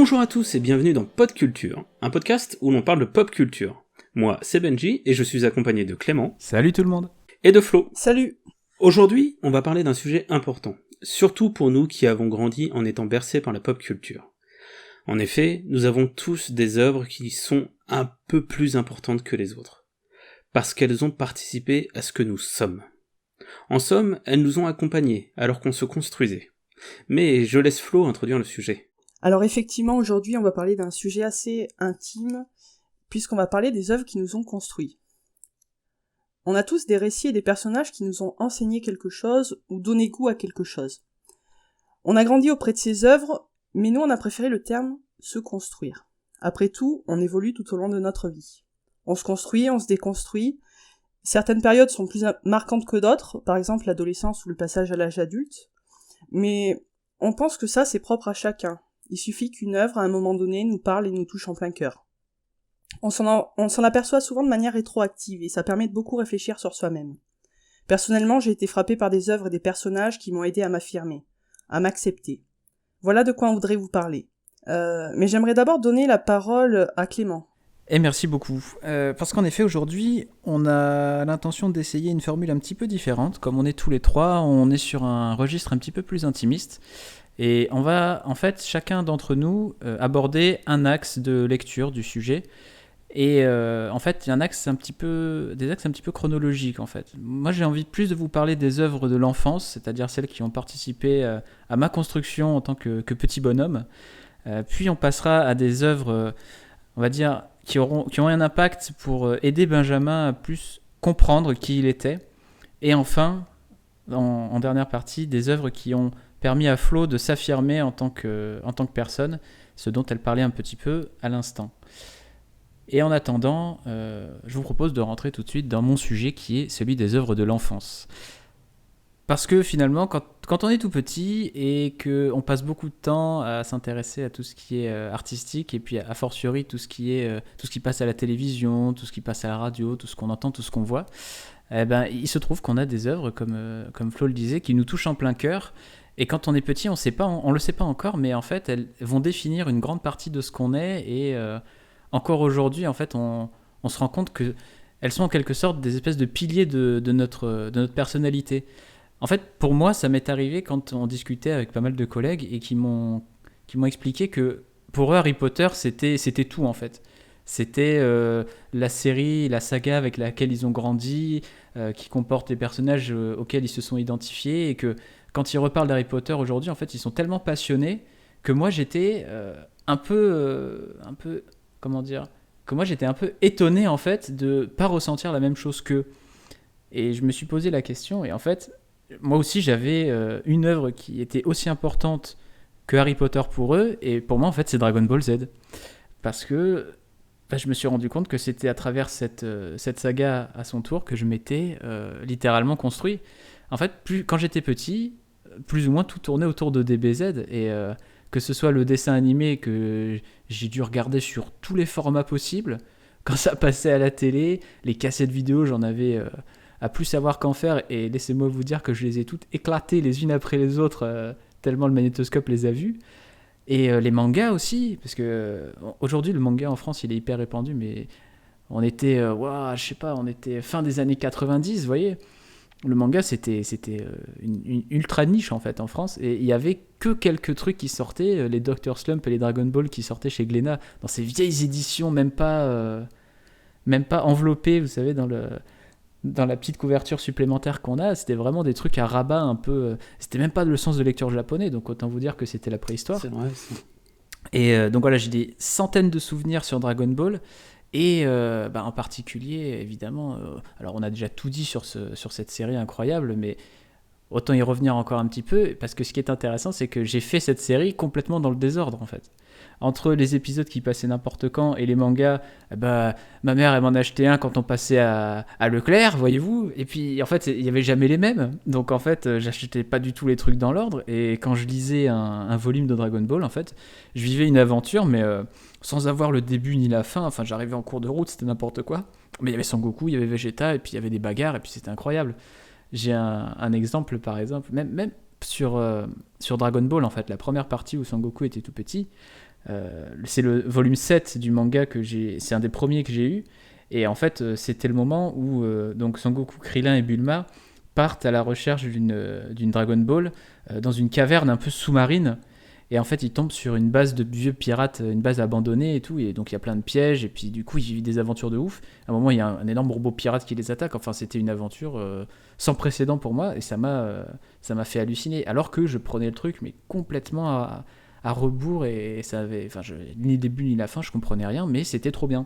Bonjour à tous et bienvenue dans Pod Culture, un podcast où l'on parle de pop culture. Moi, c'est Benji et je suis accompagné de Clément. Salut tout le monde. Et de Flo. Salut. Aujourd'hui, on va parler d'un sujet important, surtout pour nous qui avons grandi en étant bercés par la pop culture. En effet, nous avons tous des œuvres qui sont un peu plus importantes que les autres, parce qu'elles ont participé à ce que nous sommes. En somme, elles nous ont accompagnés alors qu'on se construisait. Mais je laisse Flo introduire le sujet. Alors effectivement, aujourd'hui, on va parler d'un sujet assez intime, puisqu'on va parler des œuvres qui nous ont construits. On a tous des récits et des personnages qui nous ont enseigné quelque chose ou donné goût à quelque chose. On a grandi auprès de ces œuvres, mais nous on a préféré le terme « se construire ». Après tout, on évolue tout au long de notre vie. On se construit, on se déconstruit. Certaines périodes sont plus marquantes que d'autres, par exemple l'adolescence ou le passage à l'âge adulte, mais on pense que ça c'est propre à chacun. Il suffit qu'une œuvre, à un moment donné, nous parle et nous touche en plein cœur. On s'en aperçoit souvent de manière rétroactive, et ça permet de beaucoup réfléchir sur soi-même. Personnellement, j'ai été frappée par des œuvres et des personnages qui m'ont aidé à m'affirmer, à m'accepter. Voilà de quoi on voudrait vous parler. Mais j'aimerais d'abord donner la parole à Clément. Et merci beaucoup. Parce qu'en effet, aujourd'hui, on a l'intention d'essayer une formule un petit peu différente. Comme on est tous les trois, on est sur un registre un petit peu plus intimiste. Et on va, en fait, chacun d'entre nous aborder un axe de lecture du sujet. Et en fait, il y a des axes un petit peu chronologiques, en fait. Moi, j'ai envie plus de vous parler des œuvres de l'enfance, c'est-à-dire celles qui ont participé à ma construction en tant que petit bonhomme. Puis on passera à des œuvres, on va dire, qui ont un impact pour aider Benjamin à plus comprendre qui il était. Et enfin, en dernière partie, des œuvres qui ont permis à Flo de s'affirmer en tant que personne, ce dont elle parlait un petit peu à l'instant. Et en attendant, je vous propose de rentrer tout de suite dans mon sujet qui est celui des œuvres de l'enfance. Parce que finalement, quand on est tout petit et qu'on passe beaucoup de temps à s'intéresser à tout ce qui est artistique, et puis a fortiori tout ce qui passe à la télévision, tout ce qui passe à la radio, tout ce qu'on entend, tout ce qu'on voit, il se trouve qu'on a des œuvres, comme Flo le disait, qui nous touchent en plein cœur. Et quand on est petit, on le sait pas encore, mais en fait, elles vont définir une grande partie de ce qu'on est. Et encore aujourd'hui, en fait, on se rend compte qu'elles sont en quelque sorte des espèces de piliers de notre personnalité. En fait, pour moi, ça m'est arrivé quand on discutait avec pas mal de collègues et qui m'ont expliqué que pour eux, Harry Potter, c'était tout en fait. C'était la série, la saga avec laquelle ils ont grandi, qui comporte les personnages auxquels ils se sont identifiés, et que quand ils reparlent d'Harry Potter aujourd'hui, en fait, ils sont tellement passionnés que moi, j'étais j'étais un peu étonné en fait de pas ressentir la même chose qu'eux. Et je me suis posé la question, et en fait, moi aussi, j'avais une œuvre qui était aussi importante que Harry Potter pour eux, et pour moi, en fait, c'est Dragon Ball Z. Parce que je me suis rendu compte que c'était à travers cette saga à son tour que je m'étais littéralement construit. En fait, quand j'étais petit, plus ou moins tout tournait autour de DBZ, et que ce soit le dessin animé que j'ai dû regarder sur tous les formats possibles, quand ça passait à la télé, les cassettes vidéo, j'en avais à plus savoir qu'en faire, et laissez-moi vous dire que je les ai toutes éclatées les unes après les autres, tellement le magnétoscope les a vues. Et les mangas aussi, parce que aujourd'hui le manga en France il est hyper répandu, mais on était, on était fin des années 90, vous voyez. Le manga c'était une ultra niche en fait en France, et il y avait que quelques trucs qui sortaient, les Dr Slump et les Dragon Ball qui sortaient chez Glénat dans ces vieilles éditions, même pas enveloppées, vous savez, dans la petite couverture supplémentaire qu'on a. C'était vraiment des trucs à rabat un peu. C'était même pas le sens de lecture japonais, donc autant vous dire que c'était la préhistoire. C'est vrai, ça. Et donc voilà, j'ai des centaines de souvenirs sur Dragon Ball. Et en particulier, évidemment, alors on a déjà tout dit sur cette série incroyable, mais autant y revenir encore un petit peu, parce que ce qui est intéressant, c'est que j'ai fait cette série complètement dans le désordre, en fait. Entre les épisodes qui passaient n'importe quand et les mangas, ma mère, elle m'en achetait un quand on passait à Leclerc, voyez-vous, et puis en fait, il n'y avait jamais les mêmes, donc en fait, j'achetais pas du tout les trucs dans l'ordre, et quand je lisais un volume de Dragon Ball, en fait, je vivais une aventure, mais sans avoir le début ni la fin. Enfin, j'arrivais en cours de route, c'était n'importe quoi, mais il y avait Son Goku, il y avait Vegeta, et puis il y avait des bagarres, et puis c'était incroyable. J'ai un exemple, par exemple, même sur Dragon Ball, en fait, la première partie où Son Goku était tout petit, C'est le volume 7 du manga c'est un des premiers que j'ai eu. Et en fait, c'était le moment où donc Son Goku, Krillin et Bulma partent à la recherche d'une Dragon Ball dans une caverne un peu sous-marine. Et en fait, ils tombent sur une base de vieux pirates, une base abandonnée et tout. Et donc, il y a plein de pièges. Et puis, du coup, ils vivent des aventures de ouf. À un moment, il y a un énorme robot pirate qui les attaque. Enfin, c'était une aventure sans précédent pour moi. Et ça m'a fait halluciner. Alors que je prenais le truc, mais complètement à rebours. Et ça avait. Enfin, ni le début ni la fin, je comprenais rien. Mais c'était trop bien.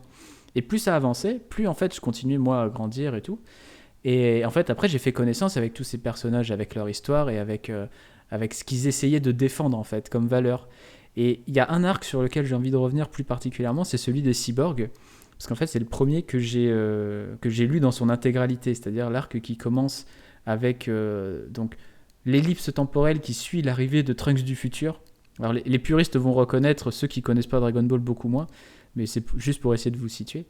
Et plus ça avançait, plus en fait, je continuais, moi, à grandir et tout. Et en fait, après, j'ai fait connaissance avec tous ces personnages, avec leur histoire et avec ce qu'ils essayaient de défendre, en fait, comme valeur. Et il y a un arc sur lequel j'ai envie de revenir plus particulièrement, c'est celui des cyborgs. Parce qu'en fait, c'est le premier que j'ai lu dans son intégralité, c'est-à-dire l'arc qui commence avec donc, l'ellipse temporelle qui suit l'arrivée de Trunks du futur. Alors, les puristes vont reconnaître, ceux qui connaissent pas Dragon Ball beaucoup moins, mais c'est juste pour essayer de vous situer.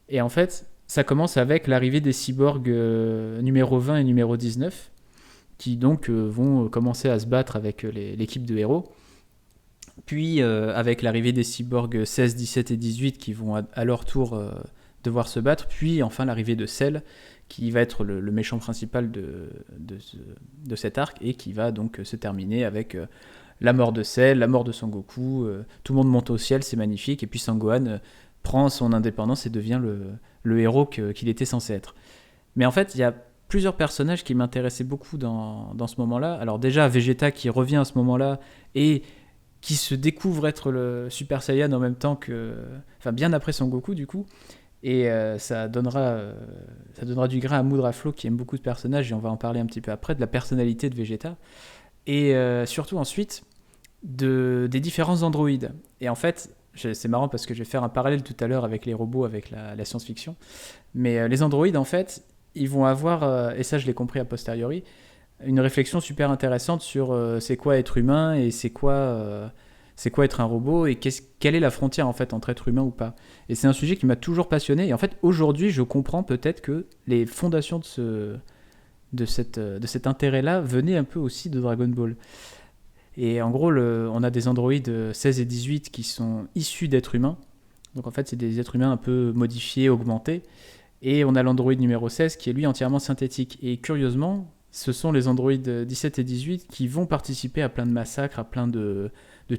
Et en fait, ça commence avec l'arrivée des cyborgs numéro 20 et numéro 19, qui donc vont commencer à se battre avec l'équipe de héros. Puis avec l'arrivée des cyborgs 16, 17 et 18 qui vont à leur tour devoir se battre. Puis enfin l'arrivée de Cell, qui va être le méchant principal de cet arc et qui va donc se terminer avec la mort de Cell, la mort de Son Goku. Tout le monde monte au ciel, c'est magnifique. Et puis Sangohan prend son indépendance et devient le héros qu'il était censé être. Mais en fait, il y a plusieurs personnages qui m'intéressaient beaucoup dans ce moment-là. Alors déjà, Vegeta qui revient à ce moment-là et qui se découvre être le Super Saiyan en même temps que... Enfin, bien après Son Goku, du coup. Et ça donnera du grain à moudre à Flo, qui aime beaucoup de personnages, et on va en parler un petit peu après, de la personnalité de Vegeta. Et surtout ensuite, des différents androïdes. Et en fait, c'est marrant parce que je vais faire un parallèle tout à l'heure avec les robots, avec la science-fiction. Mais les androïdes, en fait, ils vont avoir, et ça je l'ai compris a posteriori, une réflexion super intéressante sur c'est quoi être humain et c'est quoi être un robot et quelle est la frontière en fait entre être humain ou pas. Et c'est un sujet qui m'a toujours passionné. Et en fait, aujourd'hui, je comprends peut-être que les fondations de cet intérêt-là venaient un peu aussi de Dragon Ball. Et en gros, on a des androïdes 16 et 18 qui sont issus d'êtres humains. Donc en fait, c'est des êtres humains un peu modifiés, augmentés. Et on a l'androïde numéro 16 qui est lui entièrement synthétique. Et curieusement, ce sont les androïdes 17 et 18 qui vont participer à plein de massacres, à plein de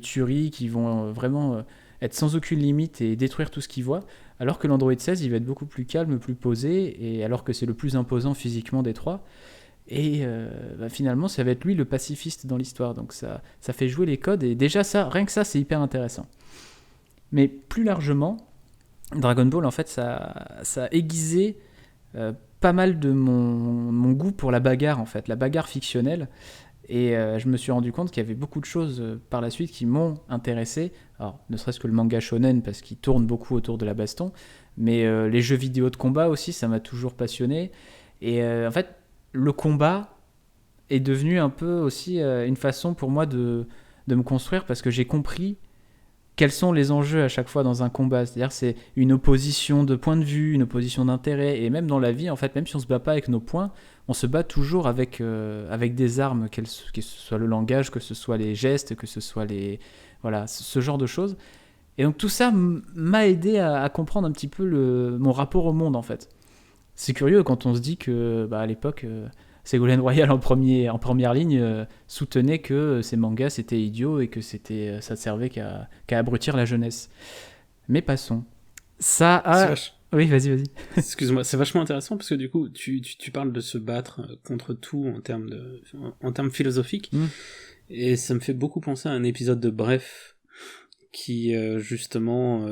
tueries, qui vont vraiment être sans aucune limite et détruire tout ce qu'ils voient. Alors que l'androïde 16, il va être beaucoup plus calme, plus posé, et alors que c'est le plus imposant physiquement des trois. Et finalement, ça va être lui le pacifiste dans l'histoire. Donc ça fait jouer les codes. Et déjà, rien que ça, c'est hyper intéressant. Mais plus largement, Dragon Ball, en fait, ça a aiguisé pas mal de mon goût pour la bagarre, en fait. La bagarre fictionnelle. Et je me suis rendu compte qu'il y avait beaucoup de choses par la suite qui m'ont intéressé. Alors, ne serait-ce que le manga shonen, parce qu'il tourne beaucoup autour de la baston. Mais les jeux vidéo de combat aussi, ça m'a toujours passionné. Et en fait, le combat est devenu un peu aussi une façon pour moi de me construire, parce que j'ai compris quels sont les enjeux à chaque fois dans un combat. C'est-à-dire c'est une opposition de point de vue, une opposition d'intérêt, et même dans la vie, en fait, même si on se bat pas avec nos poings, on se bat toujours avec des armes, que ce soit le langage, que ce soit les gestes, que ce soit voilà, ce genre de choses. Et donc tout ça m'a aidé à comprendre un petit peu mon rapport au monde, en fait. C'est curieux quand on se dit que à l'époque, Ségolène Royal en première ligne soutenait que ces mangas c'était idiot et que ça ne servait qu'à abrutir la jeunesse. Mais passons. Oui, vas-y. Excuse-moi, c'est vachement intéressant parce que du coup, tu parles de se battre contre tout en termes philosophiques, et ça me fait beaucoup penser à un épisode de Bref qui justement,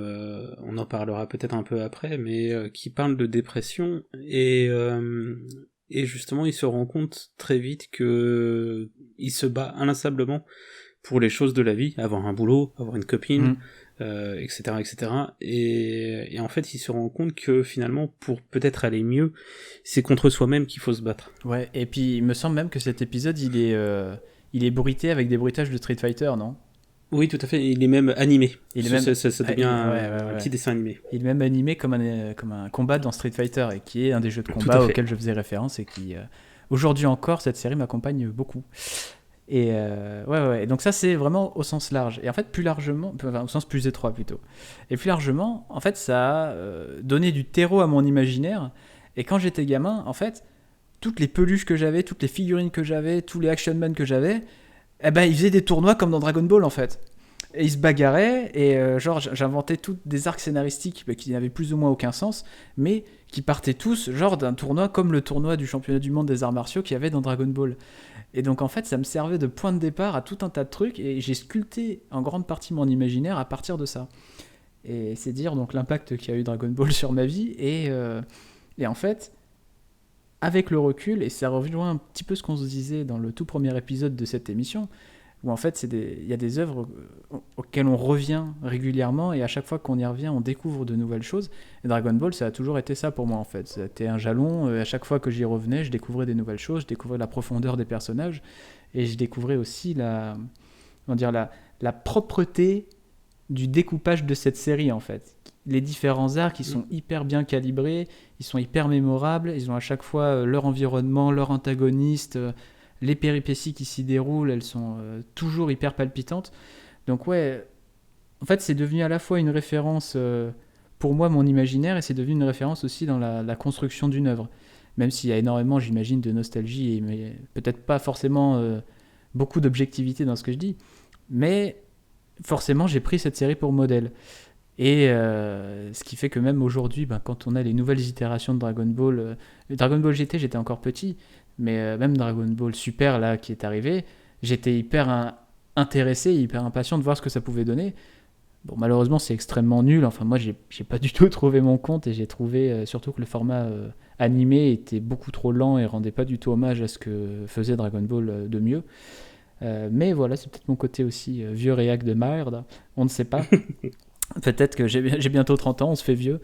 on en parlera peut-être un peu après, mais qui parle de dépression et justement il se rend compte très vite que il se bat inlassablement pour les choses de la vie, avoir un boulot, avoir une copine, etc., etc. Et en fait il se rend compte que finalement pour peut-être aller mieux, c'est contre soi-même qu'il faut se battre. Ouais, et puis il me semble même que cet épisode il est bruité avec des bruitages de Street Fighter, non ? Oui, tout à fait. Il est même animé. Ça devient un petit dessin animé. Il est même animé comme un combat dans Street Fighter, et qui est un des jeux de combat auxquels je faisais référence, et qui, aujourd'hui encore, cette série m'accompagne beaucoup. Et ouais. Et donc ça, c'est vraiment au sens large. Et en fait, plus largement, enfin, au sens plus étroit plutôt. Et plus largement, en fait, ça a donné du terreau à mon imaginaire. Et quand j'étais gamin, en fait, toutes les peluches que j'avais, toutes les figurines que j'avais, tous les Action Man que j'avais, eh ben, ils faisaient des tournois comme dans Dragon Ball, en fait. Et ils se bagarraient, et genre, j'inventais tous des arcs scénaristiques qui n'avaient plus ou moins aucun sens, mais qui partaient tous, genre, d'un tournoi comme le tournoi du championnat du monde des arts martiaux qu'il y avait dans Dragon Ball. Et donc, en fait, ça me servait de point de départ à tout un tas de trucs, et j'ai sculpté en grande partie mon imaginaire à partir de ça. Et c'est dire donc l'impact qu'a eu Dragon Ball sur ma vie, et en fait, avec le recul, et ça rejoint un petit peu ce qu'on se disait dans le tout premier épisode de cette émission, où en fait il y a des œuvres auxquelles on revient régulièrement, et à chaque fois qu'on y revient, on découvre de nouvelles choses. Et Dragon Ball, ça a toujours été ça pour moi, en fait. Ça a été un jalon, à chaque fois que j'y revenais, je découvrais des nouvelles choses, je découvrais la profondeur des personnages, et je découvrais aussi la propreté du découpage de cette série, en fait. Les différents arcs, ils sont hyper bien calibrés, ils sont hyper mémorables, ils ont à chaque fois leur environnement, leur antagoniste, les péripéties qui s'y déroulent, elles sont toujours hyper palpitantes. Donc ouais, en fait, c'est devenu à la fois une référence pour moi, mon imaginaire, et c'est devenu une référence aussi dans la construction d'une œuvre. Même s'il y a énormément, j'imagine, de nostalgie, mais peut-être pas forcément beaucoup d'objectivité dans ce que je dis, mais forcément, j'ai pris cette série pour modèle. Et ce qui fait que même aujourd'hui, quand on a les nouvelles itérations de Dragon Ball, Dragon Ball GT, j'étais encore petit, mais même Dragon Ball Super là qui est arrivé, j'étais hyper intéressé, hyper impatient de voir ce que ça pouvait donner. Bon, malheureusement, c'est extrêmement nul. Enfin, moi, j'ai pas du tout trouvé mon compte, et j'ai trouvé surtout que le format animé était beaucoup trop lent et rendait pas du tout hommage à ce que faisait Dragon Ball de mieux. Mais voilà, c'est peut-être mon côté aussi vieux réac de merde, on ne sait pas. Peut-être que j'ai bientôt 30 ans, on se fait vieux.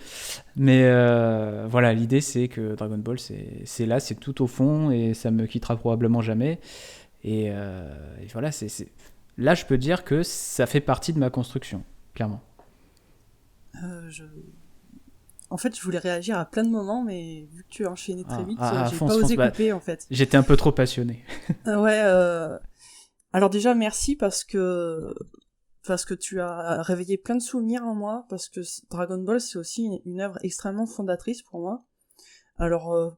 Mais voilà, l'idée c'est que Dragon Ball, c'est là, c'est tout au fond, et ça me quittera probablement jamais. Et voilà, là je peux dire que ça fait partie de ma construction, clairement. En fait, je voulais réagir à plein de moments, mais vu que tu as enchaîné très vite, j'ai fonce, pas osé couper en fait. J'étais un peu trop passionné. Ouais, alors déjà merci parce que tu as réveillé plein de souvenirs en moi, parce que Dragon Ball, c'est aussi une œuvre extrêmement fondatrice pour moi. Alors,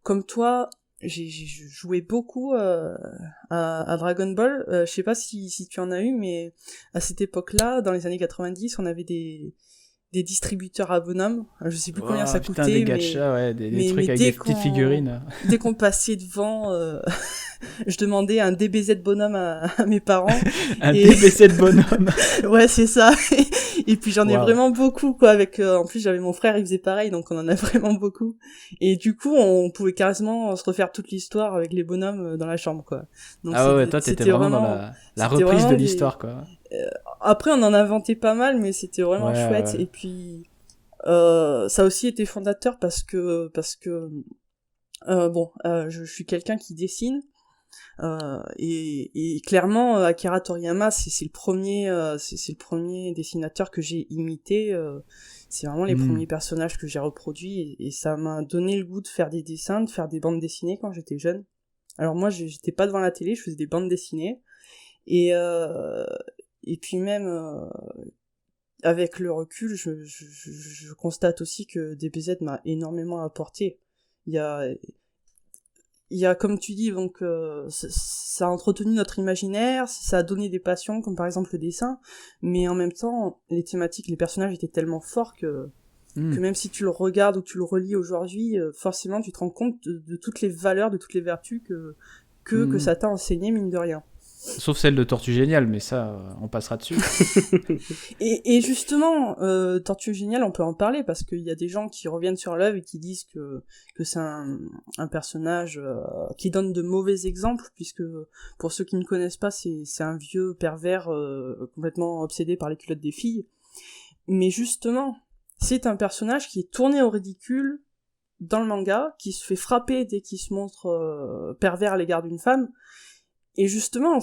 comme toi, j'ai joué beaucoup à Dragon Ball. Je sais pas si tu en as eu, mais à cette époque-là, dans les années 90, on avait des distributeurs à bonhomme. Je sais plus combien ça coûtait, des gachas, ouais, des trucs avec des petites figurines. Dès qu'on passait devant, je demandais un DBZ bonhomme à mes parents. DBZ bonhomme. Ouais, c'est ça. Et puis j'en ai vraiment beaucoup, quoi. En plus, j'avais mon frère, il faisait pareil, donc on en a vraiment beaucoup. Et du coup, on pouvait carrément se refaire toute l'histoire avec les bonhommes dans la chambre, quoi. Donc ouais, toi, t'étais vraiment dans la reprise de l'histoire, quoi. Après, on en inventait pas mal, mais c'était vraiment chouette. Ouais. Et puis, ça a aussi été fondateur parce que je suis quelqu'un qui dessine. Et clairement, Akira Toriyama, c'est le premier dessinateur que j'ai imité. C'est vraiment les premiers personnages que j'ai reproduits, et ça m'a donné le goût de faire des dessins, de faire des bandes dessinées quand j'étais jeune. Alors moi, j'étais pas devant la télé, je faisais des bandes dessinées, et puis même avec le recul, je constate aussi que DBZ m'a énormément apporté. Il y a, comme tu dis, donc ça a entretenu notre imaginaire, ça a donné des passions, comme par exemple le dessin, mais en même temps, les thématiques, les personnages étaient tellement forts que même si tu le regardes ou tu le relis aujourd'hui, forcément tu te rends compte de toutes les valeurs, de toutes les vertus que ça t'a enseigné, mine de rien. Sauf celle de Tortue Géniale, mais ça, on passera dessus. et justement, Tortue Géniale, on peut en parler, parce qu'il y a des gens qui reviennent sur l'œuvre et qui disent que c'est un personnage qui donne de mauvais exemples, puisque, pour ceux qui ne connaissent pas, c'est un vieux pervers complètement obsédé par les culottes des filles. Mais justement, c'est un personnage qui est tourné au ridicule dans le manga, qui se fait frapper dès qu'il se montre pervers à l'égard d'une femme. Et justement,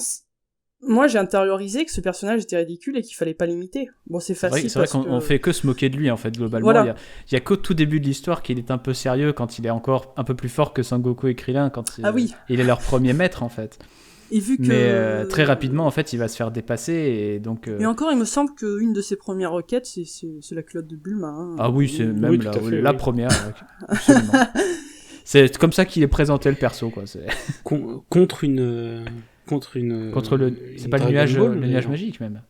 moi j'ai intériorisé que ce personnage était ridicule et qu'il fallait pas l'imiter. Bon, c'est facile. C'est vrai qu'on fait que se moquer de lui, en fait, globalement. Voilà. Il y a qu'au tout début de l'histoire qu'il est un peu sérieux, quand il est encore un peu plus fort que Sangoku et Krillin, quand il est leur premier maître, en fait. Et vu que... Mais très rapidement, en fait, il va se faire dépasser. Et donc, Et encore, il me semble qu'une de ses premières requêtes, c'est la culotte de Bulma. Hein. Ah oui, c'est même Oui, tout à fait, la oui. première. Absolument. C'est comme ça qu'il est présenté le perso, quoi. Contre une... Contre le... C'est pas Dragon le nuage, Ball, le mais nuage non. magique, même.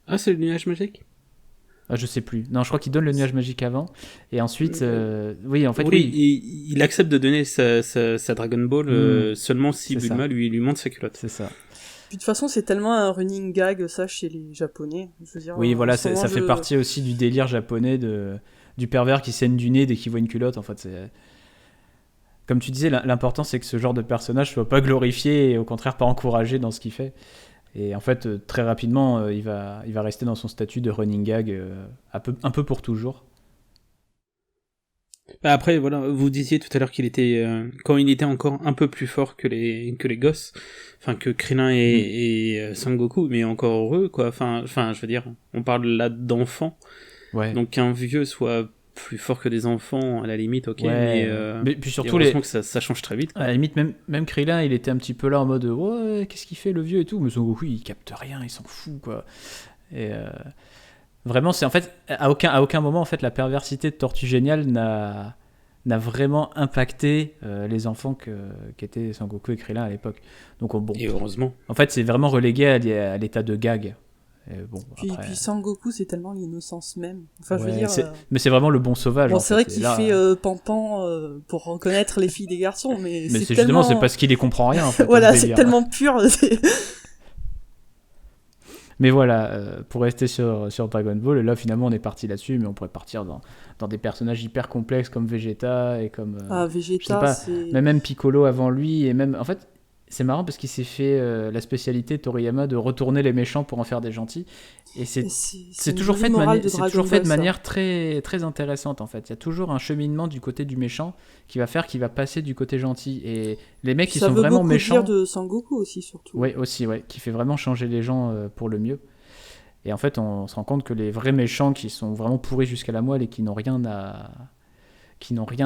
Ah, c'est le nuage magique? Ah, je sais plus. Non, je crois qu'il donne le nuage magique avant. Et ensuite, oui, en fait, Oui, oui. il accepte de donner sa Dragon Ball seulement si c'est Bulma ça. lui montre sa culotte. C'est ça. Puis de toute façon, c'est tellement un running gag, ça, chez les Japonais. Je veux dire, Oui, en voilà, ce moment, ça fait partie aussi du délire japonais du pervers qui saigne du nez dès qu'il voit une culotte. En fait, c'est... Comme tu disais, l'important, c'est que ce genre de personnage soit pas glorifié et au contraire pas encouragé dans ce qu'il fait. Et en fait, très rapidement, il va rester dans son statut de running gag un peu pour toujours. Bah après, voilà, vous disiez tout à l'heure qu'il était, quand il était encore un peu plus fort que les gosses, enfin que Krillin et Sangoku, mais encore heureux, quoi. Enfin, je veux dire, on parle là d'enfants, Ouais. donc qu'un vieux soit plus fort que des enfants, à la limite, ok, Ouais, mais puis surtout heureusement que ça change très vite. à la limite, même Krillin, il était un petit peu là en mode ouais, qu'est-ce qu'il fait le vieux et tout, mais Son Goku il capte rien, il s'en fout quoi. Et vraiment, c'est en fait à aucun moment en fait la perversité de Tortue Géniale n'a vraiment impacté les enfants qu'étaient Son Goku et Krillin à l'époque. Donc bon, Et heureusement. en fait, c'est vraiment relégué à l'état de gag. Et bon, Puis Sangoku, c'est tellement l'innocence même. Enfin, je veux dire... mais c'est vraiment le bon sauvage. Bon, en c'est vrai fait. qu'il là, fait pampan pour reconnaître les filles des garçons, mais c'est c'est justement, tellement... c'est parce qu'il les comprend rien en fait. Voilà, ce c'est délire. tellement pur. Mais voilà, pour rester sur Dragon Ball, là finalement on est parti là-dessus, mais on pourrait partir dans des personnages hyper complexes comme Vegeta et comme... Ah, je sais Vegeta, pas, c'est... même Piccolo avant lui, et même... En fait, c'est marrant parce qu'il s'est fait la spécialité Toriyama de retourner les méchants pour en faire des gentils. Et c'est toujours fait de manière très, très intéressante en fait. Il y a toujours un cheminement du côté du méchant qui va passer du côté gentil. Et les mecs qui sont vraiment méchants... Ça veut beaucoup dire de Sangoku aussi, surtout. Oui, aussi, ouais, qui fait vraiment changer les gens pour le mieux. Et en fait, on se rend compte que les vrais méchants qui sont vraiment pourris jusqu'à la moelle et qui n'ont rien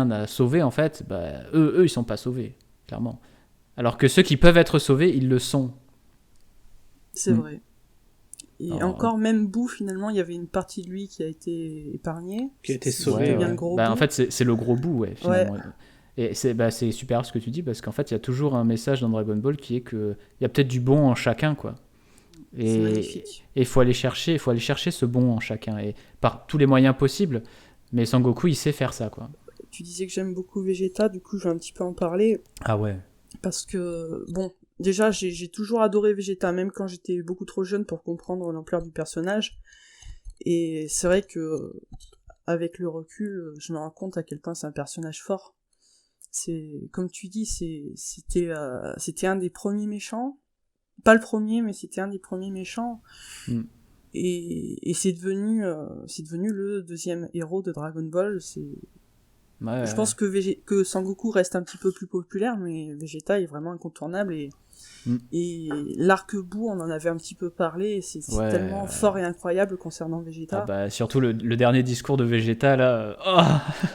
à sauver, en fait, bah, eux, ils sont pas sauvés, clairement. Alors que ceux qui peuvent être sauvés, ils le sont. C'est vrai. Et encore, même Boo, finalement, il y avait une partie de lui qui a été épargnée. Qui a été sauvée. Bien le gros Boo. En Boo. fait, c'est le gros Boo, finalement. Ouais. Et c'est super ce que tu dis, parce qu'en fait, il y a toujours un message dans Dragon Ball qui est qu'il y a peut-être du bon en chacun, quoi. Et il faut aller chercher ce bon en chacun, et par tous les moyens possibles. Mais Sangoku, il sait faire ça, quoi. Tu disais que j'aime beaucoup Vegeta, du coup, je vais un petit peu en parler. Ah ouais. Parce que, bon, déjà, j'ai toujours adoré Vegeta, même quand j'étais beaucoup trop jeune pour comprendre l'ampleur du personnage. Et c'est vrai que, avec le recul, je me rends compte à quel point c'est un personnage fort. Comme tu dis, c'était un des premiers méchants. Pas le premier, mais c'était un des premiers méchants. Et c'est devenu le deuxième héros de Dragon Ball. Je pense que Sangoku reste un petit peu plus populaire, mais Vegeta est vraiment incontournable. Et l'arc Boo, on en avait un petit peu parlé, et c'est tellement fort et incroyable concernant Vegeta. Ah bah, surtout le dernier discours de Vegeta, là,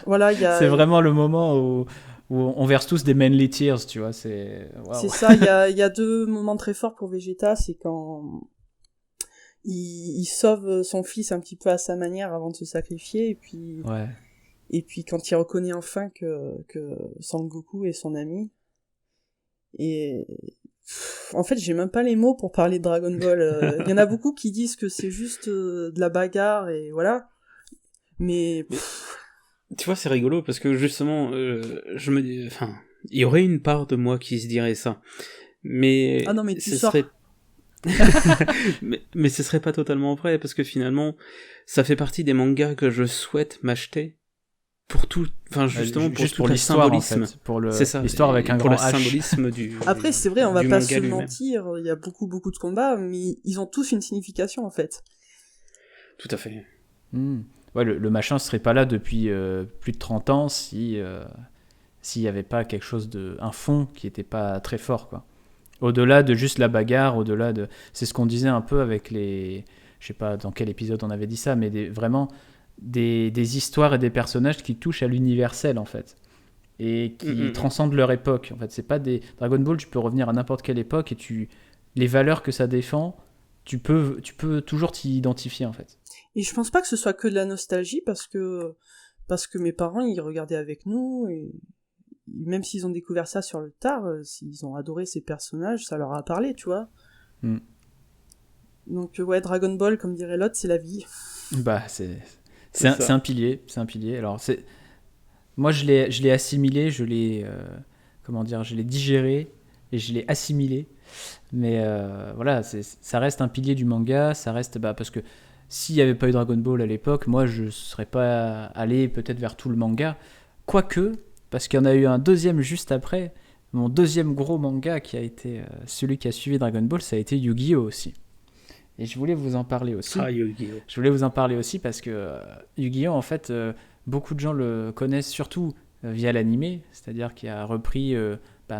voilà, c'est vraiment le moment où on verse tous des manly tears, tu vois. Wow. C'est ça, il y a deux moments très forts pour Vegeta, c'est quand il sauve son fils un petit peu à sa manière avant de se sacrifier, et puis quand il reconnaît enfin que Sangoku est son ami. Et en fait, j'ai même pas les mots pour parler de Dragon Ball. Il y en a beaucoup qui disent que c'est juste de la bagarre, et voilà. Mais tu vois, c'est rigolo parce que justement, je me dis, enfin, il y aurait une part de moi qui se dirait ça, mais ah non, mais tu sors. Serait... mais ce serait pas totalement vrai parce que finalement, ça fait partie des mangas que je souhaite m'acheter pour tout, enfin justement pour le symbolisme, en fait, pour l'histoire avec un grand H. symbolisme du. Après, c'est vrai, on va pas se mentir, il y a beaucoup de combats, mais ils ont tous une signification en fait. Tout à fait. Ouais, le machin serait pas là depuis plus de 30 ans s'il y avait pas quelque chose un fond qui était pas très fort, quoi. Au-delà de juste la bagarre, c'est ce qu'on disait un peu avec je sais pas dans quel épisode on avait dit ça, mais vraiment des histoires et des personnages qui touchent à l'universel en fait. et qui transcendent leur époque. En fait, c'est pas des Dragon Ball, tu peux revenir à n'importe quelle époque et les valeurs que ça défend, tu peux toujours t'y identifier en fait. Et je pense pas que ce soit que de la nostalgie parce que mes parents ils regardaient avec nous et même s'ils ont découvert ça sur le tard, s'ils ont adoré ces personnages, ça leur a parlé, tu vois. Donc ouais, Dragon Ball, comme dirait l'autre, c'est la vie. Bah c'est un pilier, Alors moi je l'ai assimilé, je l'ai digéré et je l'ai assimilé. Mais voilà, ça reste un pilier du manga, ça reste parce que s'il n'y avait pas eu Dragon Ball à l'époque, moi je ne serais pas allé peut-être vers tout le manga. Quoique, parce qu'il y en a eu un deuxième juste après, mon deuxième gros manga qui a été celui qui a suivi Dragon Ball, ça a été Yu-Gi-Oh! Aussi. Et je voulais vous en parler aussi. Yu-Gi-Oh! Je voulais vous en parler aussi parce que Yu-Gi-Oh! En fait, beaucoup de gens le connaissent surtout via l'animé, c'est-à-dire qu'il a repris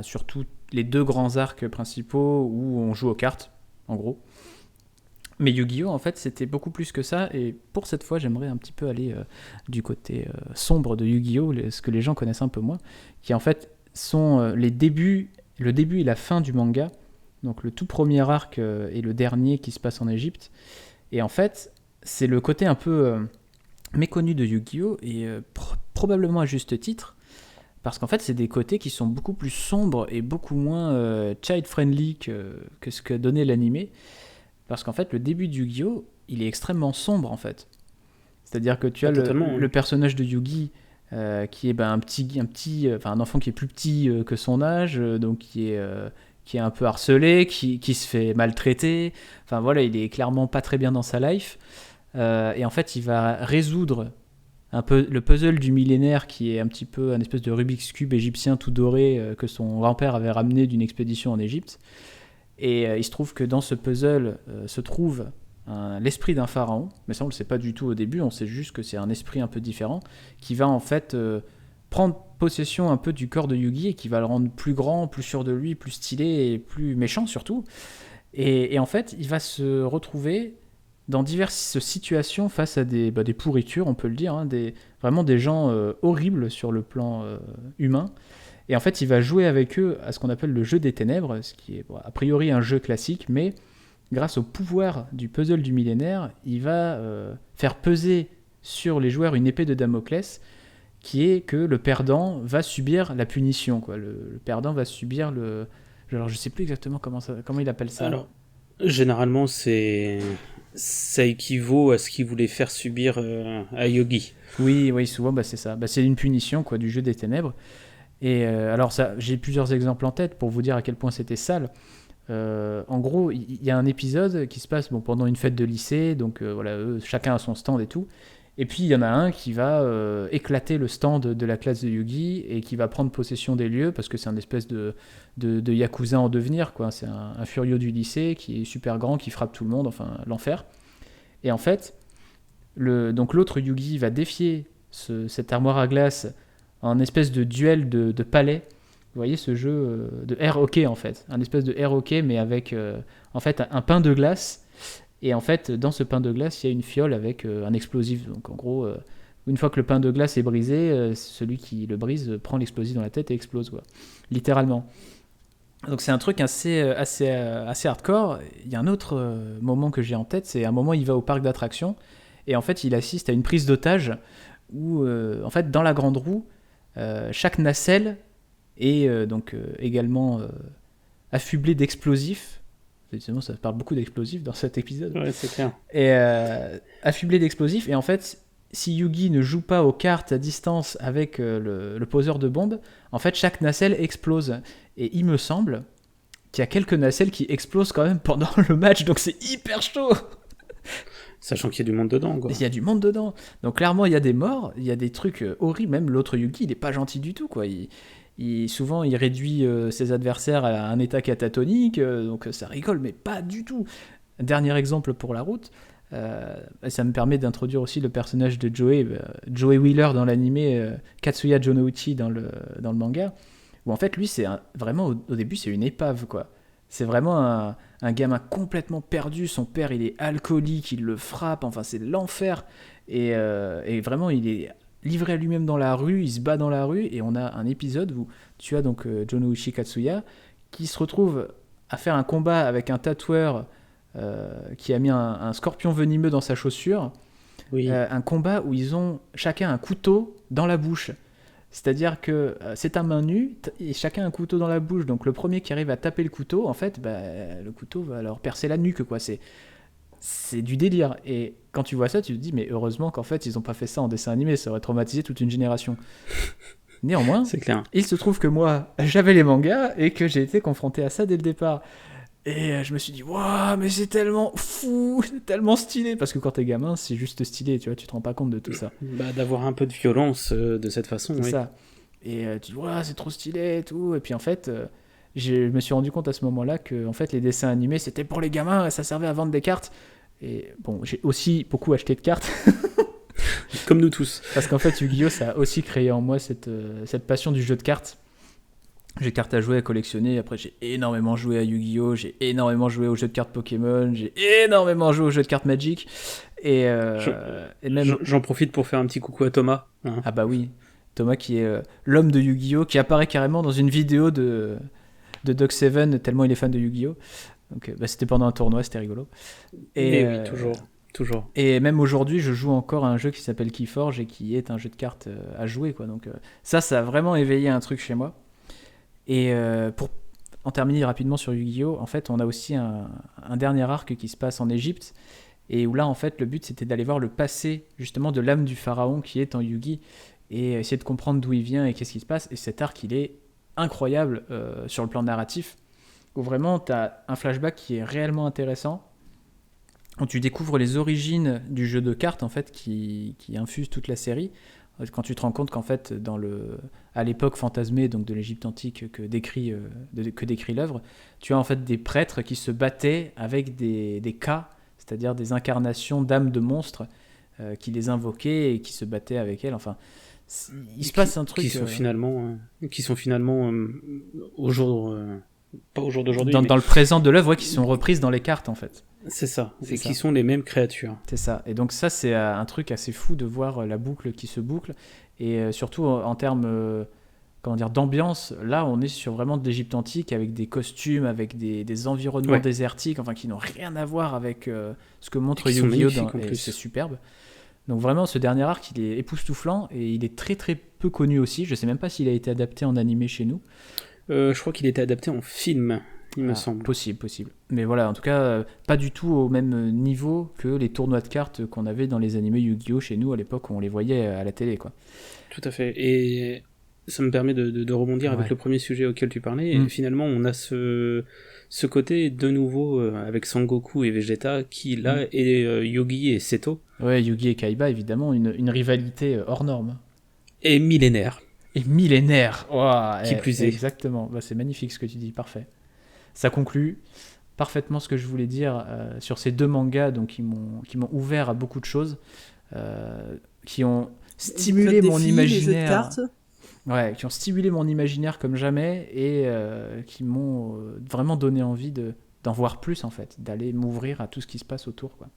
surtout les 2 grands arcs principaux où on joue aux cartes, en gros. Mais Yu-Gi-Oh! En fait, c'était beaucoup plus que ça, et pour cette fois, j'aimerais un petit peu aller du côté sombre de Yu-Gi-Oh!, ce que les gens connaissent un peu moins, qui en fait sont le début et la fin du manga, donc le tout premier arc et le dernier qui se passe en Égypte. Et en fait, c'est le côté un peu méconnu de Yu-Gi-Oh! Et probablement à juste titre, parce qu'en fait, c'est des côtés qui sont beaucoup plus sombres et beaucoup moins child-friendly que ce que donnait l'animé. Parce qu'en fait, le début de Yu-Gi-Oh! Il est extrêmement sombre, en fait. C'est-à-dire que tu as le personnage de Yugi qui est un enfant qui est plus petit que son âge, donc qui est un peu harcelé, qui se fait maltraiter. Enfin voilà, il est clairement pas très bien dans sa life. Et en fait, il va résoudre un peu le puzzle du millénaire qui est un petit peu un espèce de Rubik's Cube égyptien tout doré que son grand-père avait ramené d'une expédition en Égypte. Et il se trouve que dans ce puzzle se trouve l'esprit d'un pharaon, mais ça on le sait pas du tout au début, on sait juste que c'est un esprit un peu différent qui va en fait prendre possession un peu du corps de Yugi et qui va le rendre plus grand, plus sûr de lui, plus stylé et plus méchant surtout. Et en fait, il va se retrouver dans diverses situations face à des pourritures, on peut le dire, vraiment des gens horribles sur le plan humain. Et en fait, il va jouer avec eux à ce qu'on appelle le jeu des ténèbres, ce qui est a priori un jeu classique, mais grâce au pouvoir du puzzle du millénaire, il va faire peser sur les joueurs une épée de Damoclès, qui est que le perdant va subir la punition, quoi. Le perdant va subir le... Alors, je sais plus exactement comment il appelle ça. Alors, généralement, ça équivaut à ce qu'il voulait faire subir à Yogi. Oui, souvent, c'est ça. C'est une punition, quoi, du jeu des ténèbres. Et alors, j'ai plusieurs exemples en tête pour vous dire à quel point c'était sale. En gros, il y a un épisode qui se passe pendant une fête de lycée, donc voilà, chacun a son stand et tout. Et puis il y en a un qui va éclater le stand de la classe de Yugi et qui va prendre possession des lieux parce que c'est un espèce de yakuza en devenir, quoi. C'est un furieux du lycée qui est super grand, qui frappe tout le monde, enfin l'enfer. Et en fait, donc l'autre Yugi va défier cette armoire à glace en espèce de duel de palais. Vous voyez ce jeu de air hockey en fait, un espèce de air hockey mais avec en fait un pain de glace. Et en fait, dans ce pain de glace, il y a une fiole avec un explosif. Donc en gros, une fois que le pain de glace est brisé, celui qui le brise prend l'explosif dans la tête et explose, quoi. Littéralement. Donc c'est un truc assez hardcore. Il y a un autre moment que j'ai en tête, c'est un moment où il va au parc d'attractions et en fait il assiste à une prise d'otage où en fait dans la grande roue, chaque nacelle est également affublée d'explosifs. Effectivement, ça parle beaucoup d'explosifs dans cet épisode. Ouais, c'est clair. Et affublé d'explosifs. Et en fait, si Yugi ne joue pas aux cartes à distance avec le poseur de bombes, en fait, chaque nacelle explose. Et il me semble qu'il y a quelques nacelles qui explosent quand même pendant le match, donc c'est hyper chaud. Sachant qu'il y a du monde dedans, quoi. Il y a du monde dedans. Donc clairement, il y a des morts, il y a des trucs horribles. Même l'autre Yugi, il est pas gentil du tout, quoi. Souvent, il réduit ses adversaires à un état catatonique, donc ça rigole, mais pas du tout. Dernier exemple pour la route, ça me permet d'introduire aussi le personnage de Joey Wheeler dans l'animé, Katsuya Jonouchi dans le manga, où en fait, lui, vraiment, au début, c'est une épave, quoi. C'est vraiment un gamin complètement perdu, son père, il est alcoolique, il le frappe, enfin, c'est l'enfer, et vraiment, il est livré à lui-même dans la rue, il se bat dans la rue, et on a un épisode où tu as donc Jonoichi Katsuya qui se retrouve à faire un combat avec un tatoueur qui a mis un scorpion venimeux dans sa chaussure. Oui. Un combat où ils ont chacun un couteau dans la bouche. C'est-à-dire que c'est à main nue et chacun a un couteau dans la bouche. Donc le premier qui arrive à taper le couteau, en fait, le couteau va leur percer la nuque, quoi. C'est du délire. Et quand tu vois ça, tu te dis, mais heureusement qu'en fait, ils n'ont pas fait ça en dessin animé. Ça aurait traumatisé toute une génération. Néanmoins, C'est clair. il se trouve que moi, j'avais les mangas et que j'ai été confronté à ça dès le départ. Et je me suis dit, waouh, mais c'est tellement fou, c'est tellement stylé. Parce que quand t'es gamin, c'est juste stylé, tu vois, tu te rends pas compte de tout ça. D'avoir un peu de violence de cette façon, C'est oui. ça. Et tu dis, waouh, c'est trop stylé et tout. Et puis en fait, je me suis rendu compte à ce moment-là que en fait, les dessins animés, c'était pour les gamins et ça servait à vendre des cartes. Et bon, j'ai aussi beaucoup acheté de cartes. Comme nous tous. Parce qu'en fait, Yu-Gi-Oh, ça a aussi créé en moi cette passion du jeu de cartes. J'ai cartes à jouer, à collectionner. Après, j'ai énormément joué à Yu-Gi-Oh! J'ai énormément joué aux jeux de cartes Pokémon. J'ai énormément joué aux jeux de cartes Magic. Et même... J'en profite pour faire un petit coucou à Thomas. Hein. Ah bah oui, Thomas qui est l'homme de Yu-Gi-Oh! Qui apparaît carrément dans une vidéo de Doc Seven, tellement il est fan de Yu-Gi-Oh! Donc c'était pendant un tournoi, c'était rigolo. Et oui, toujours. Et même aujourd'hui, je joue encore à un jeu qui s'appelle Keyforge et qui est un jeu de cartes à jouer, quoi. Donc ça a vraiment éveillé un truc chez moi. Et pour en terminer rapidement sur Yu-Gi-Oh, en fait, on a aussi un dernier arc qui se passe en Égypte, et où là, en fait, le but, c'était d'aller voir le passé, justement, de l'âme du pharaon qui est en Yu-Gi, et essayer de comprendre d'où il vient et qu'est-ce qui se passe. Et cet arc, il est incroyable sur le plan narratif, où vraiment, tu as un flashback qui est réellement intéressant, où tu découvres les origines du jeu de cartes, en fait, qui infuse toute la série. Quand tu te rends compte qu'en fait, à l'époque fantasmée donc de l'Égypte antique que décrit l'œuvre, tu as en fait des prêtres qui se battaient avec des cas, c'est-à-dire des incarnations d'âmes de monstres qui les invoquaient et qui se battaient avec elles. Enfin, il se passe un truc... Qui sont finalement au jour... pas au jour d'aujourd'hui, dans le présent de l'œuvre, qui sont reprises dans les cartes, en fait. C'est ça, C'est ça. Qui sont les mêmes créatures. C'est ça. Et donc ça, c'est un truc assez fou de voir la boucle qui se boucle. Et surtout en termes d'ambiance, là, on est sur vraiment de l'Égypte antique avec des costumes, avec des environnements désertiques, enfin qui n'ont rien à voir avec ce que montre Yu-Gi-Oh! Et c'est superbe. Donc vraiment, ce dernier arc, il est époustouflant et il est très très peu connu aussi. Je sais même pas s'il a été adapté en animé chez nous. Je crois qu'il a été adapté en film. Il me semble. Possible. Mais voilà, en tout cas, pas du tout au même niveau que les tournois de cartes qu'on avait dans les animés Yu-Gi-Oh! Chez nous à l'époque où on les voyait à la télé, quoi. Tout à fait. Et ça me permet de rebondir avec le premier sujet auquel tu parlais. Et finalement, on a ce côté de nouveau avec Sangoku et Vegeta qui, là, est Yugi et Seto. Ouais, Yugi et Kaiba, évidemment, une rivalité hors norme. Et millénaire. Qui plus est. Exactement. C'est magnifique ce que tu dis, parfait. Ça conclut parfaitement ce que je voulais dire sur ces deux mangas donc, qui m'ont ouvert à beaucoup de choses, qui ont stimulé mon imaginaire. Ouais, qui ont stimulé mon imaginaire comme jamais et qui m'ont vraiment donné envie d'en voir plus en fait, d'aller m'ouvrir à tout ce qui se passe autour, quoi.